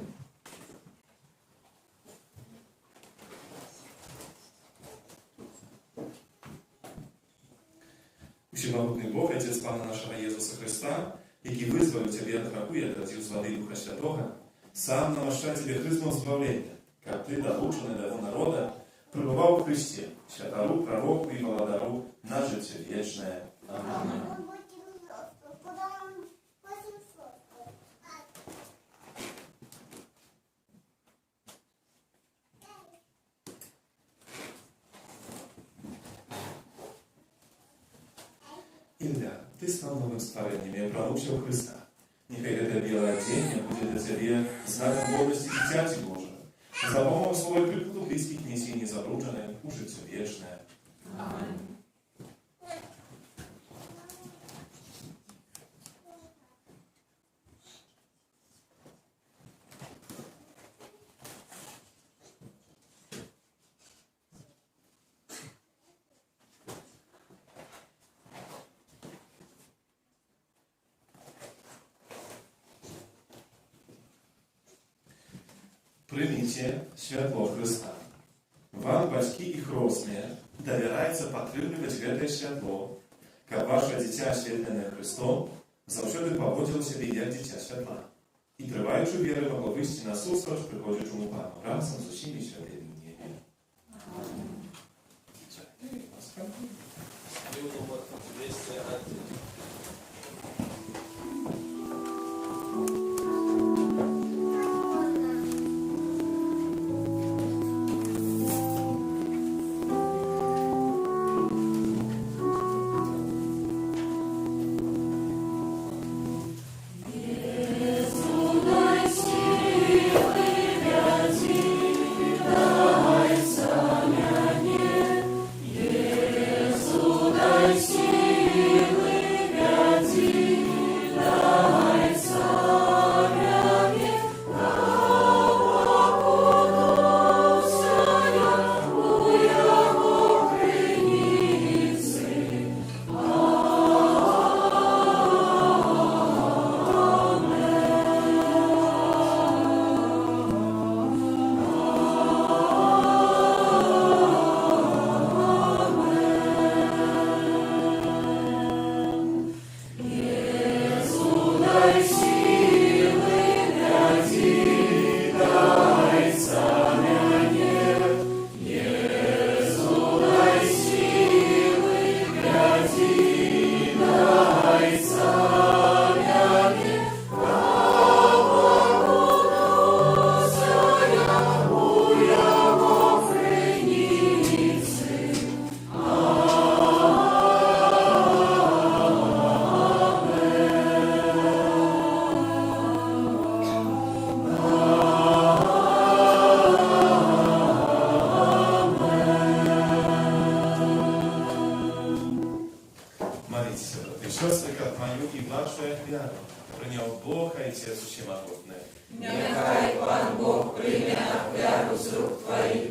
Всемогутний Бог, Отець Пана нашого Ісуса Христа, який визволив Тебе от рабу и отвратил с воды Духа Святого, сам намощает Тебе хризмом избавления, как Ты, долученный до его народа, пребывал в Христе, святору, пророку и володару на житие вечное. Аминь. Илья, ты стал новым створением и проучил Христа. Нехай это белое одеяние будет для тебе знаком гордости Дитяти Божьего. За помощью свой приплыл близких неси незабрудженное, ужиться вечное. Amen. Приймите святло Христа. Вам, батьки і хросні, довіряється підтримувати це святло, як ваше дитя, святлене Христом, завжди поводило себе як дитя святла. І триваючи віри могло вийти на зустріч приходячому Пану разом з усіми святими в небі. И номер 201. Прийняв Бог, а Отець Всемогутний. Нехай Пан Бог прийме офяру з рук Твоих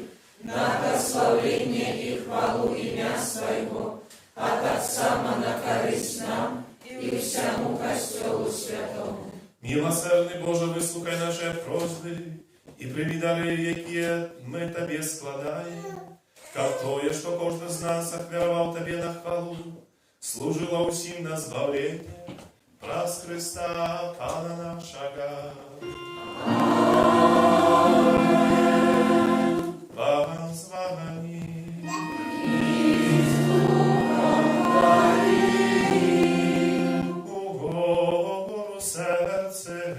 на прославление и хвалу имя Своего, от Отца на користь нам и всему Костелу Святому. Милосердний Боже, вислухай наші просьби і прийми дари, які ми Тобі складаємо, как Твоє, що кожен з нас охвярував Тобі на хвалу, служило усім на збавлення, праз Христа, Пана нашого. Аминь. Пан з вами. У гору серце.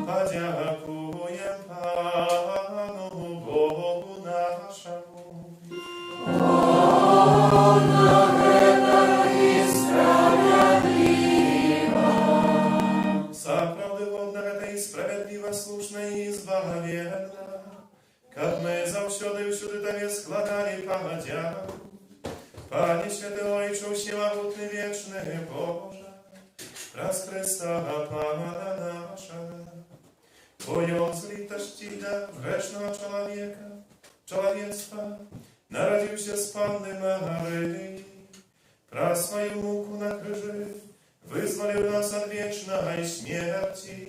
Подякуєм Пану Богу нашому. Справедливо и справедливо, слушно и избавленно, как мы завсёды всюди Тебе складали подяку. Пане святого и всемогутный вечный Боже, раз Христа Пана нашего, Твоем с литости для грешного человечества, народился с Панны Марии, про свою муку на крыже, вызволил нас от вечной смерти,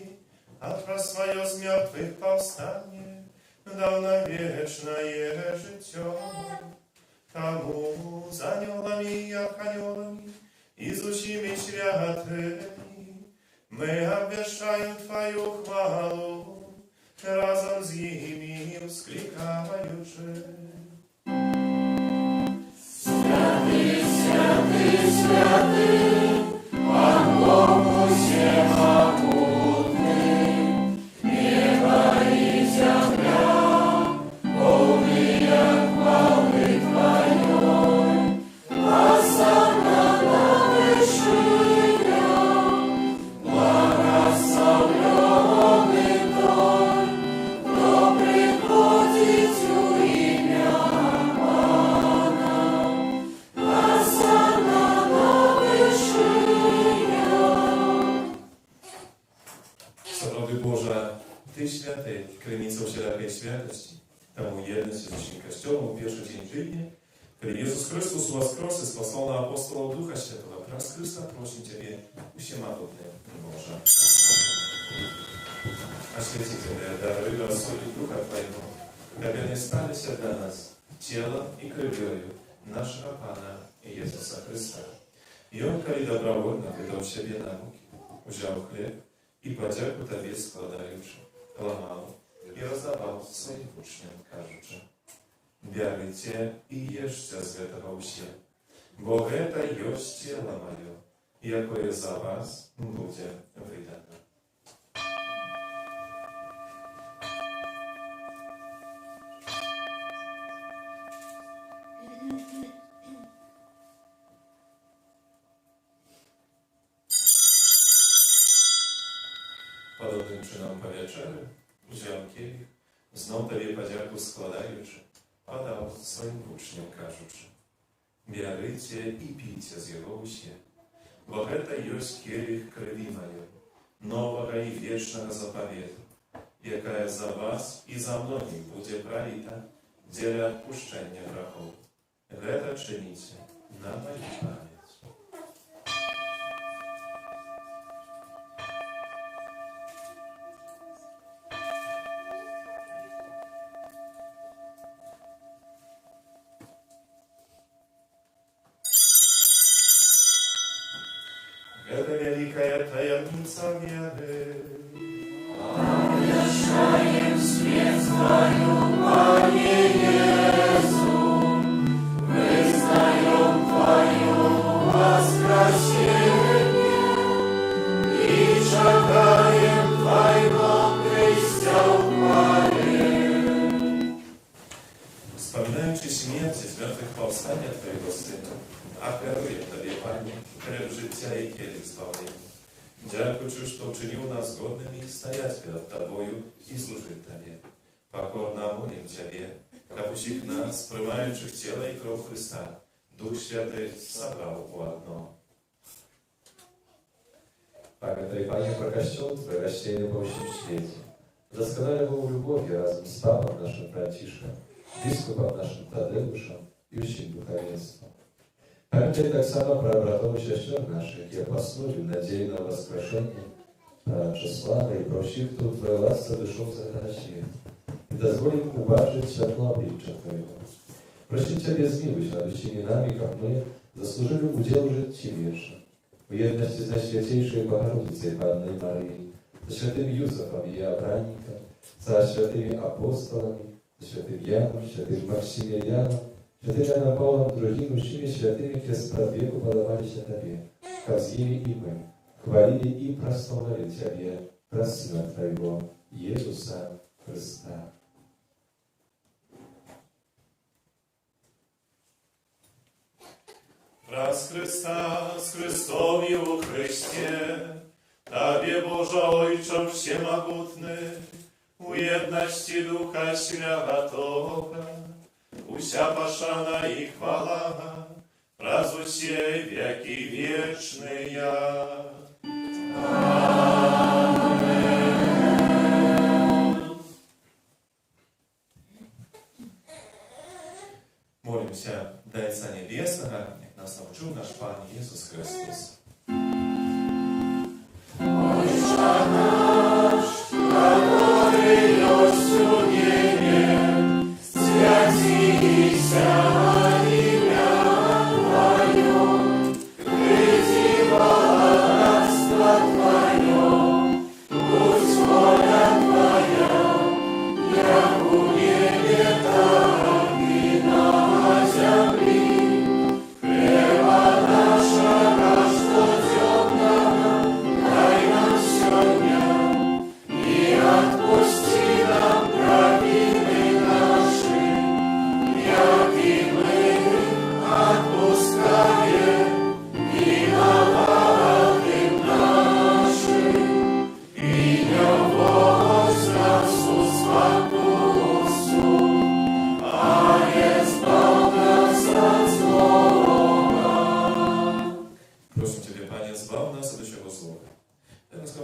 а про свое с мертвых повстание дал нам вечное житье. Тому за анёлами и арханёлами, изучими святыми, мы обвещаем Твою хвалу, разом с ними вскликаючи. Святый, святый, святый, Пан Бог всемогутный, небо и земля, полные хвалы Твоей, Осанна на вершинах, благословенный Той, кто приходит у имя Пана. Осанна на вершинах. Сороды Божа, Ty święty, krynicą wszelakiej świętości, тому jedność z naszym Kościołem w pierwszy dzień tygodnia, kiedy Jezus Chrystus воскрес и спасал на апостолов Духа Świętego, przez Chrysta prosim Ciebie, всемогутный Боже. Освети Тебя, даруй Господи Духа Твоего, как они стали для нас телом и кровью нашего Пана Иисуса Христа. И Он, коли добровольно выдал себе на руки, взял хлеб и подяку Тебе складаючи, ламал и раздавал своим учням, кажучи: «Бярите и ешьте з этого все, бо это есть тело мое, якое за вас будет выдано». Podobnym czynom po wieczerzy wziął kielich, znów Tobie podzięku składaючи, podał swoim uczniom, кажучи: «Бярите и пейте з его усе, бо это есть кielich krwi mojej, нового и вечного заповеду, якая за вас и за многих будет пролита для отпущения грехов. Это чините на мою память». Это великая таямница веры. Обвещаем свет Твою, Пане Иису, вызнаем Твое воскресение и шагаем Твоего крестя в хвале. Вспоминаючи смерть и змертвых-повстання Твоего Сына, оферуем Тебе, Пане, krew życia i kielich zbawienia. Dziękuję, że uczynił nas godnymi stajać przed Tobою i służyć Tobie. Pokorna молим Ciebie, abyś ich nas, przyjmujących ciele i krew Chrysta, Duch Święty zabrał u одно. Pamiętaj, Panie, про Kościół Twój rozsiejny po всем świecie. Doskonale był w любові razem z Papą naszym Franciszkiem, biskupem naszym Tadeuszem i усім духовенством. Pamiętaj tak samo про братов и сестер наших и апостолів, надею на воскрешение, про Числава и прочих, кто в Твоей ласce вышел за этот свет. И дозволь им убачить светло обличия Твоего. Просим Ciebie, zmiłuj się nad tymi nami, как мы заслужили удел жить вечно. В едности с Najświętейшей Богородицей Панной Марией, со святым Юзефом и Авраамиком, со святыми апостолами, со святым Яном, святым Максимилианом, святым Иоанном Павлом, другими всеми святыми, которые сподвигу подавались Тебе, как с ними и мы, хвалили и прославляли Тебя, про Сына Твоего, Иисуса Христа. Раз Христа, с Христом и у Христе, Тебе, Боже Ojcze Всемогутny, у едности Духа Святого, уся пошана и хвала, раз усей веки вечные. Аминь.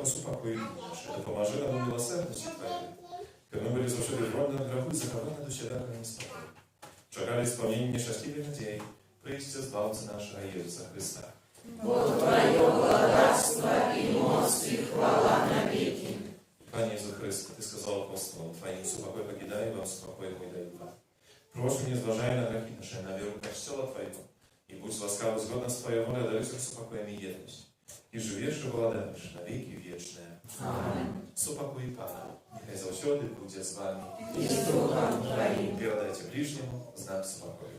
усупокой наше, допоможи нам у милосердности Твоей. Как мы были завжди вродно гробы, захованы душі дарка неспокою. Чекали сповнення щасливих надій, прийстя збавця нашого Єзуса Христа. Бо Твое владарство и мощь и хвала навеки. Пане Иисус Христос, Ты сказал апостолам Твоим, супокой покидай вам, супокой мой даю вам. Прошу, не зважай на грехи наши, на веру костела Твоего, и будь ласкав згодно с Твоей волей, даруй супокоем и едность. И живешь и владаешь на веки вечные. Аминь. Супокой Пана, нехай завсёды будет с вами. И с Духом Твоим. Передайте ближнему знак супокоя.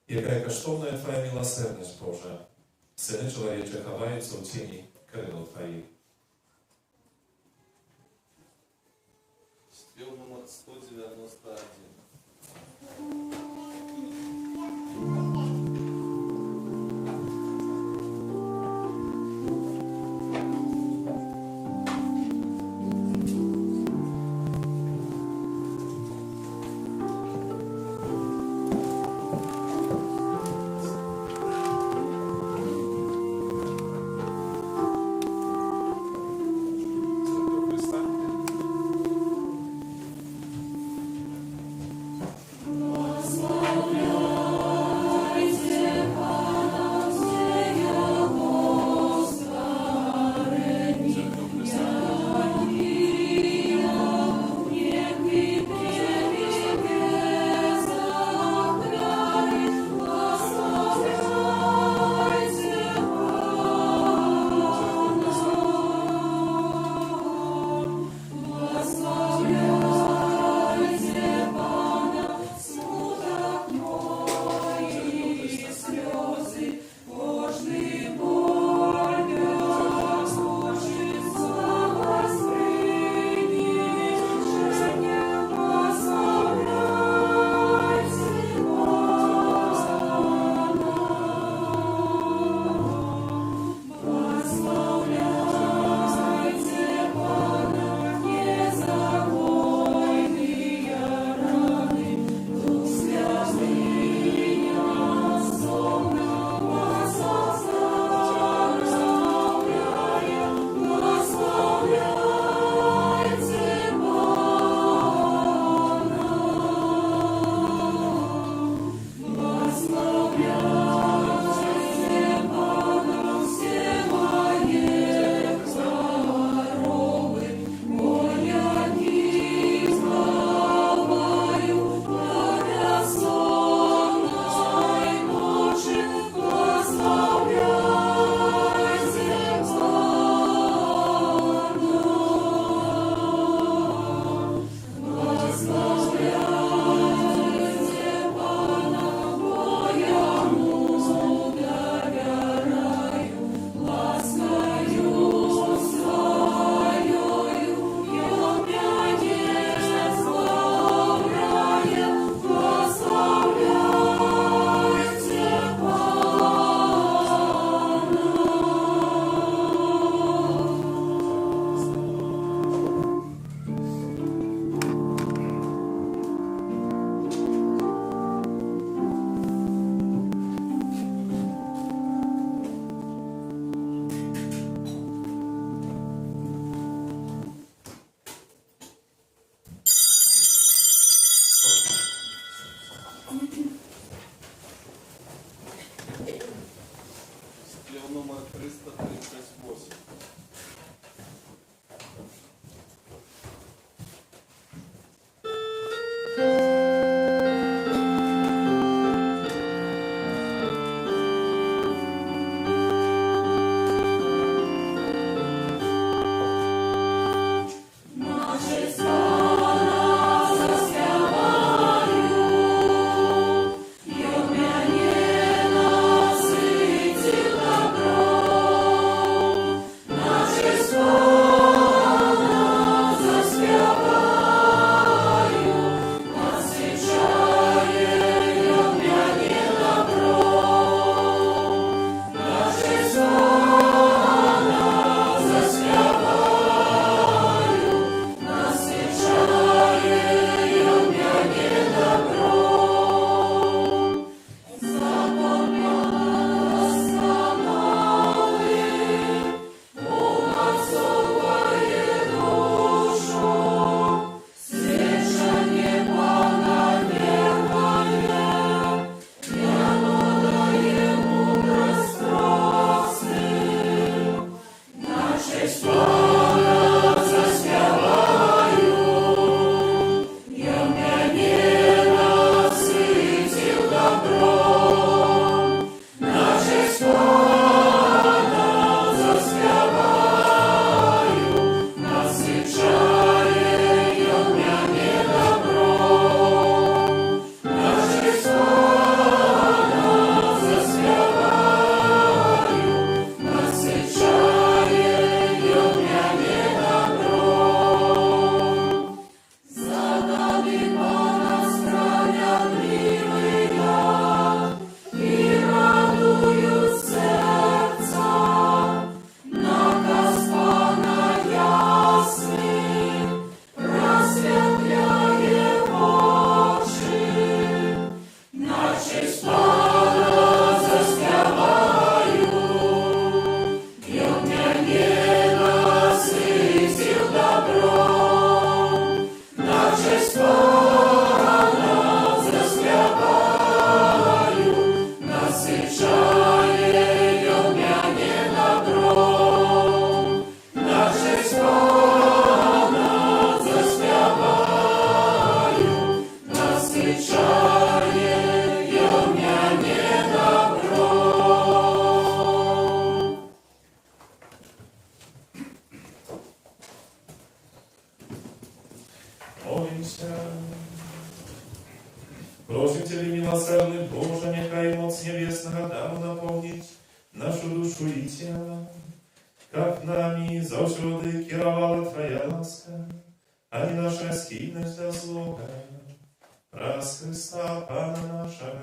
Якая коштовная Твоя милосердность, Боже, Сыны человече ховаются в тени крыльев Твоих. Спел номер 191. 38. Молимся. Просим Тебя, милосердный Боже, нехай моц небесного дару наполнить нашу душу и тело, как нами завсёды кировала Твоя ласка, а не наша скидность до злога. Раз Христа Пана нашего.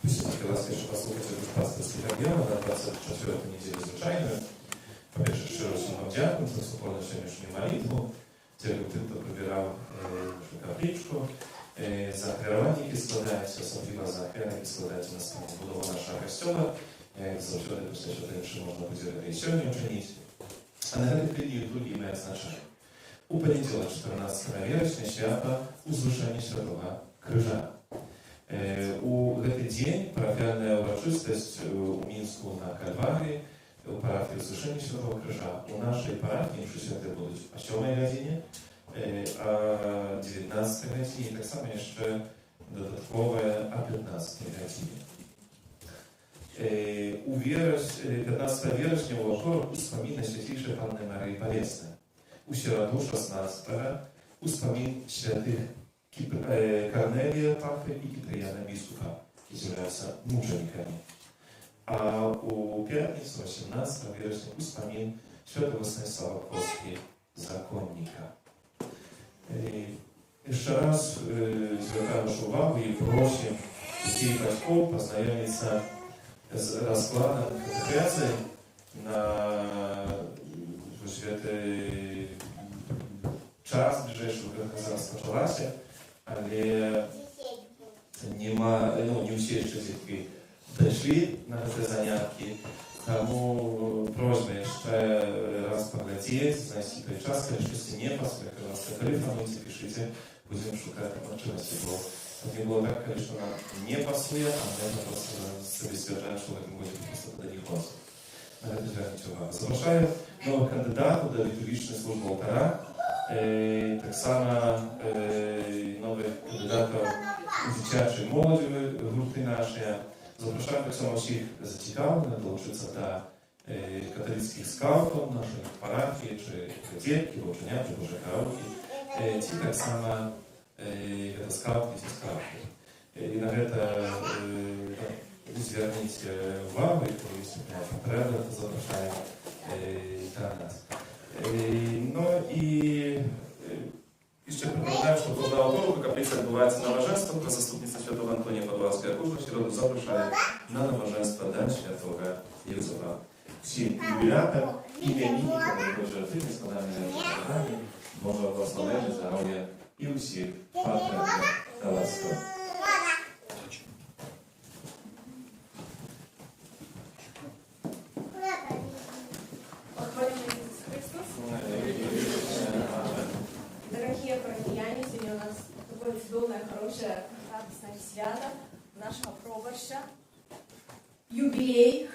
Хотела jeszcze posłuchać duszpasterskiej regionu na 24 niedzielę zwyczajную. Po pierwsze, szczerze się Wam dziękuję za wspólną dzisiejszą modlitwę. Тільки тим, хто прибирав нашу капличку, за керування, які складаються, особливо за керування, які складаються на самому будову нашого костюма. Як завжди, після чого що можна буде і сьогодні вчинити. А на гэтых дні другі мають значення. У понеділок, 14 вересня, свято Узвышання Святого Крижа. У гэты дзень парафіяльная ўрачыстасць у Мінску на Кальварыі, у парафіі Узвышання Святого Крыжа. У нашай парафіі імшы святы будуць о 7 гадзіне, а 19 гадзіне, і таксама яшчэ дадатковая о 15 гадзіне. У 15 вересня у аўторак успамін на свяцейшай Панны Марыі Палеснай. У сераду 16-го успамін святых Корнелия Папы и Киприяна Бискупа, які являются мучениками. А у пятницу, 18 вересня, успомин святого Станислава Костки, законника. Еще раз звертаем вашу увагу и просим детей и батьков познакомиться с раскладом катехезы на святый час, ближайший, катехеза розпочалася. Але не ўсе яшчэ дзеткі дайшлі на гэтыя заняткі, таму просьба яшчэ раз паглядзець, знайсці той час, калі штосьці не пасля, пожалуйста, тэлефануйце, пішыце будзем шукаць магчымасці, бо не было так, калі што нам не пасуе, а можна проста сабе сцвярджаць, што гэтым годзе проста тады не клас. На гэта звярніце ўвагу. Запрашаю новых кандыдатаў да літургічнай службы алтара, таксама новых кандыдатаў у дзіцячай моладзевай групы нашыя. Запрашаем таксама ўсіх зацікаўленых далучыцца да каталіцкіх скаутаў нашай парафіі, чи кадеткі, ваўчаняты, божакараўкі, ці таксама скауткі ці скауткі. І на гэта звярніце увагу, і калі ёсць патрэба, то запрашаем да нас. Ну і яшчэ прыпамінаю, што кожного аўторку капліца адбываецца наважэнства пра заступніцтва святого Антонія Падварскага курса, сіроду запрашаем на наважэнства Дань святого Юзефа. Всім юбілятам, імяніннікам, Божої родини, складаними програмі, Божого благословення, здоров'я і усіх патріотів та ласки. Дорогие парафияне, сегодня у нас такое чудовное, хорошее, радостное свято нашего проборща. Юбилей,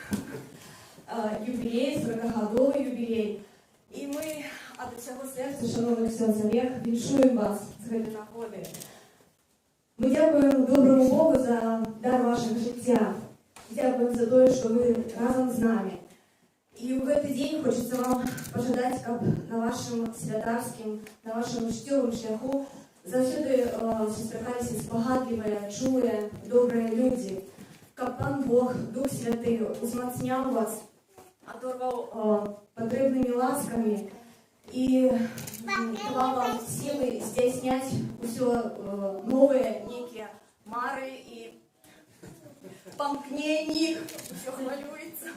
40-годовий юбилей. І ми від усього серця, шановний ксьондз Олег, віншуємо вас з цієї нагоди. Ми дякуємо доброму Богу за дар вашого життя. Дякуємо за те, що ви разом з нами. І в цей день хочеться вам пожелати, щоб на вашому святарському, на вашому життєвому шляху завжди зустрічалися спогадливі, чулі, добрі люди. Щоб Пан Бог, Дух Святий, узмацняв вас, оторвав потрібними ласками і давав вам сили здійснять усе новые некие мары и помкнений, все хвалюется.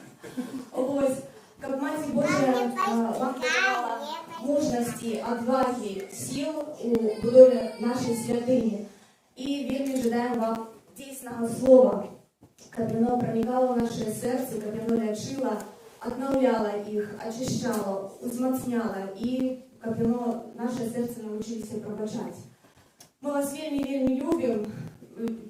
Вот. Как Мать Божия вам давала мужности, отваги, сил у будові нашей святыни. И вельми ожидаем вам действенного слова, как оно проникало в наше сердце, как оно лечило, обновляло их, очищало, узмацняло, и как оно наше сердце научились пробачать. Мы вас вельми любим,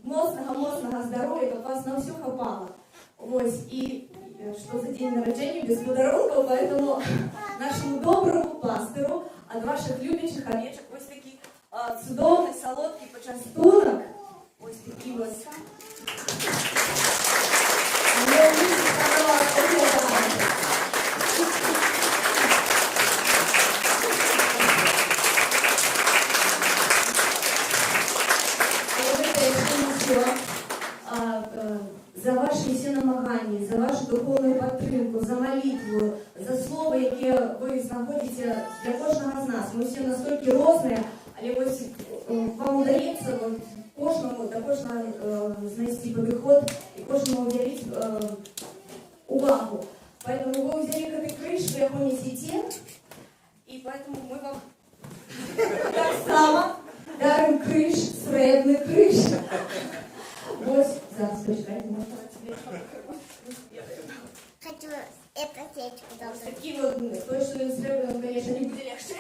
моцного здоров'я, как вас на все хапало. Вот. И что за день народжения без подарунков, поэтому нашему доброму пастыру от ваших любящих овечек ось такий чудовний, солодкий почастунок. Ось такий ось. За ваші всі намагання, за вашу духовну підтримку, за молитву, за слово, яке ви знаходите для кожного з нас. Ми всі настільки різні, але ось вам вдається кожному до кожного знайти підход і кожному уділити увагу. Поэтому вы взяли к этой крыше, вы его несете, и поэтому мы вам так само дарим крыш, средний крыш. Вот, зараз почекайте, можно Хочу эту сетку вот должна. такие вот, то, что с сребреным, конечно, не буде легче.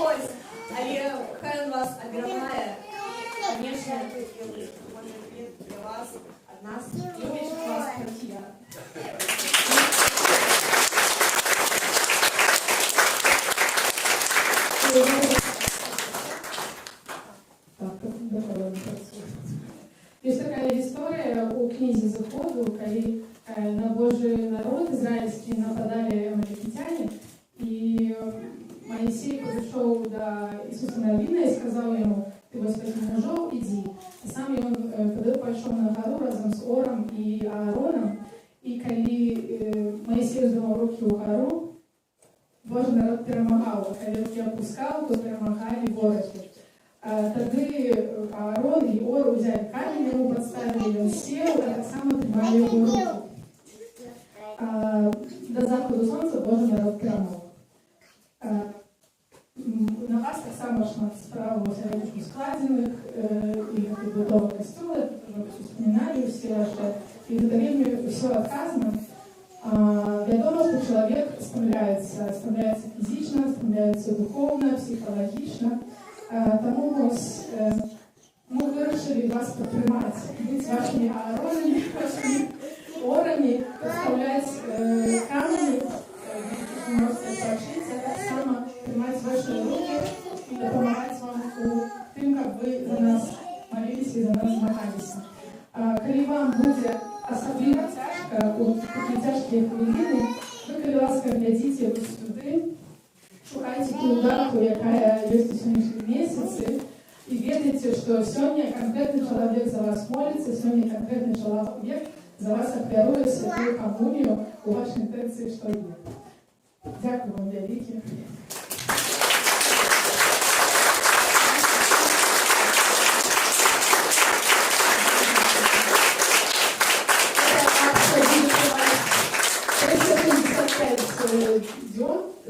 Ось, але хай он вас оберігає, і, конечно, для вас, от нас, любящих вас, друзья. Есть такая история у князя Заходу, когда на Божий народ израильский нападали амаликитяне, и Моисей подошел до Иисуса Навина и сказал ему: «Ты возьми ножом, иди». И сам он пошел на гору разом с Ором и Аароном, и когда Моисей вздымал руки у гору, Божий народ перемагал, когда руки опускал, то перемагали вороги. Тады Аарон и Ор взяли камень, ему подставили, он сел, и так само тримали его руку. До заходу солнца Божий народ перемог. На вас так само шмат справа у складених і будова костюла, вже вспоминали всі ваші, і за время все отказано. Вядомо, что человек справляется физично, справляется духовно, психологично. Тому ми вирішили вас підтримати, бути вашими Ааронами, вашими орами, представляти камені, ви можете поучитися, так само тримати ваші руки і допомагати вам у тим, як ви за нас молились і за нас змагалися. Коли вам буде особливо тяжко, у такі тяжкі хвилини, ви, коли ласка, глядите туди, шукайте ту дату, яка є у сьогоднішній місяці, і ведайте, що сьогодні конкретний чоловік за вас молиться, сьогодні конкретний чоловік за вас оферує святую комунію у вашій інтенції, що є. Дякую вам велике.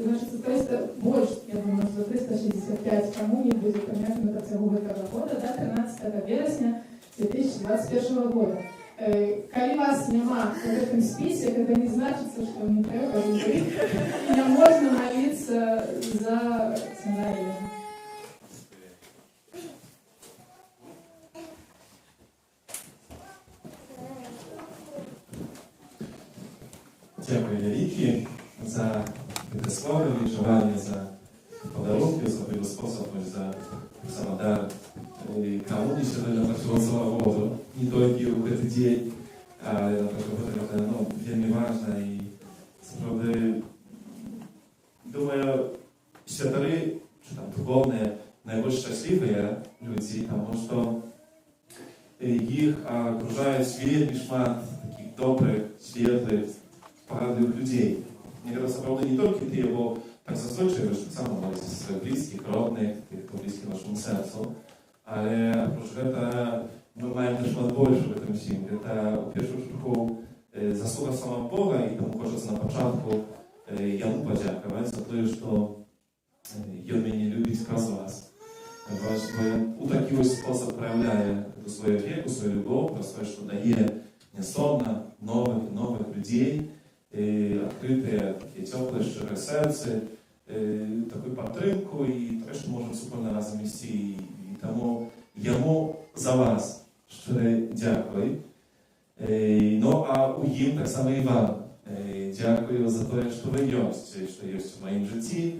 Значит, 300, больше, я думаю, за 365 коммуний будет понятно на протягу этого года, до 13 вересня 2021 года. Коли вас нема в этом списке, это не значит, что не треба быть. Не можно молиться за сценарий. Дякую велике за это слово, желание, за подарунки, за благоспособность, за самодар. Кому не сегодня противоцеловал воду, не только в этот день, а это вельми важно. И, правда, думаю, святары, что там духовные, наиболее счастливые люди, потому что их окружает вельми шмат таких добрых, светлых, порадливых людей. Мне кажется, правда, не только ты его так заслуживаешь, что сам молитесь за своих близких, родных, tych, кто близки вашему сердцу, ale oprócz tego my mamy też больше w tym всім. Это, в першу чергу, заслуга самого Бога, и тому хочется на початку Ему подякувати за то, что Он меня любит как вас. У такий спосіб проявляє свою віку, свою любов, про своє, що дає несомно нових людей, открытые, такие теплые, щирые сердце, такую підтримку, і теж можемо спільно разом іти. І тому Йому за вас щире дякую. Ну, а у їм так само і вам. Дякую за те, що ви є, що є в моїм житті,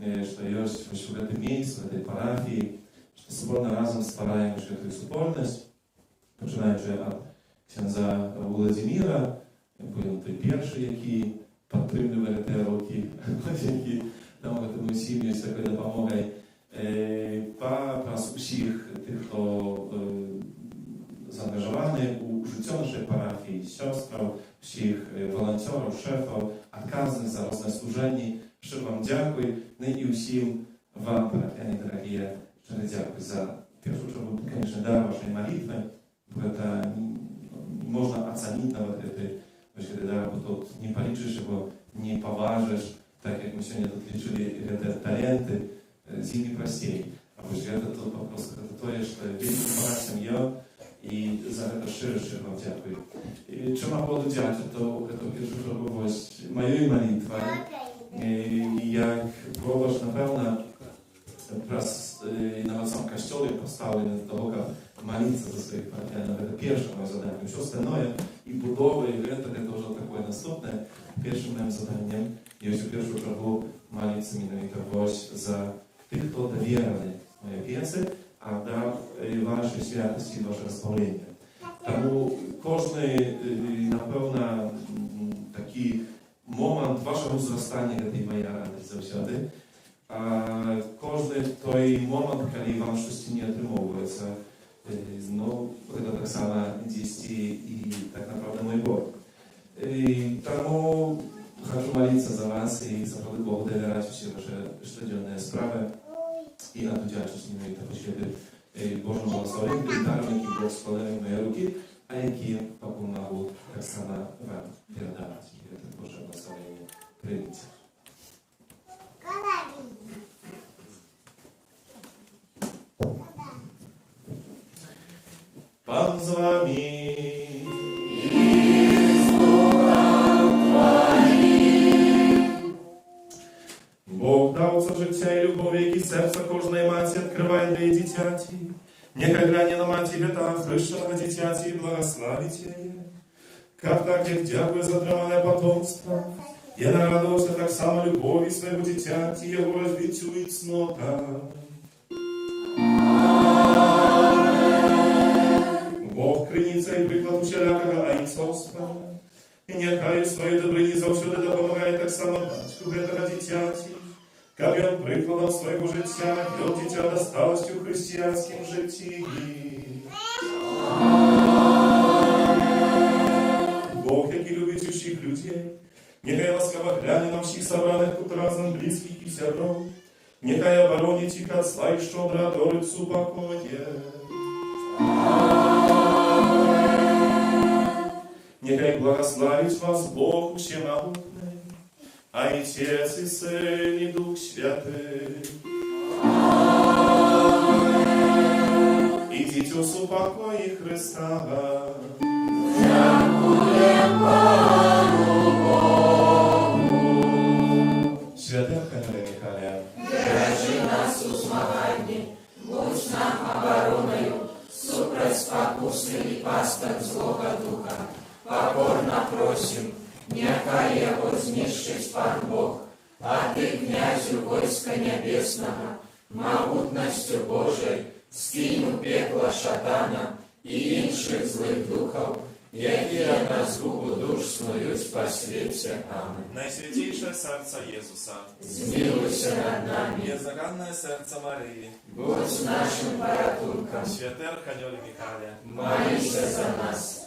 що є в цьому місці, в цій парафії, що спільно разом створюємо цю супольність, починаючи від księdza Володимира, był той перший, який підтримував ті роки, які нам в сім'ї всякої допомоги. Pas всіх тих, хто zaangażowany u życia naszej parafii, siostr, всіх волонтерів, шефів, odказnych za różne służenie. Szczerze Wam dziękuję. No i всім Wam, parafianie drogie, szczerze dziękuję za pierwszą czerwą, конечно, dar Waszej modlitwy, bo to można ocenić nawet te dar, bo to nie policzysz, bo nie poważysz, tak jak my się nie liczyli te talenty, z nimi prościej. A właściwie to po prostu to jest wielkim pomocą ja i za to szczerze Wam dziękuję. Czy ma powodu dziać, to pierwsza próbowość mojej modlitwy. I jak próbowasz na pewno wraz na samym kościele postawiony do Boga modlitwy za swoich parafian, nawet pierwsze moje zadanie, już остальное i budowy i to już takie następne. Pierwszym moim zadaniem jest pierwszą próbę modlitwy mianowitość za tych, kto dowierali moje wiece, a da Waszej świętości i Wasze rozpalenie. Тому każdy na pewno taki moment Waszego wzrastania tej mojej radości zawsze, a każdy той moment, kiedy Wam coś nie otrzymujecie, no, to tak samo dzieci i tak naprawdę mój Bóg. Тому хочу молиться за вас и за Богу доверять все ваши ежедневные справы и отвечать с ними это почти Божьим благословением и даром, які Бог складає в мої руки, а які помогу так само вам передавать. И это Божье благословение примите. Pan z wami. Bóg dał, co життя і любові, які серце кожної маті відкриває для її дитяті. Нехай гляне на маті літа хрещеного дитяті і благословить її. Как так, як дякую за тримане потомство, я нарадувався так само любові своєму дитяті, його розвіттю і цнота. Бог криниця і приклад усілякого айцовства, і нехай у своїй добрині завсюди допомагає так само батьку гэтого дитяті, как він прикладом свого життя вел дитя до сталості у християнськім житті. Бог, який любить усіх людей, нехай ласкаво гляне на всіх собраних тут разом близьких і сябров, нехай оборонить їх от зла і щодро одорицу покоє. Нехай благословить вас Бог всемогутний, Отец и Сын и Дух Святый. Идите в покое Христа. Святая Михаля, Держи нас у змаганні, будь нам обороною, супроть спокуси і пасток злого духа. Покорно просим, нехай його знищить Пан Бог, а ти, князю войска небесного, могутностью Божой, скинь у пекло шатана і інших злих духов, які на згубу душ снують по світі. Амин. Найсвятейшее сердце Иисуса, Змилуйся над нами, беззаганное сердце Марии, будь нашим порятунком, святый Архангел Михаил, молися за нас.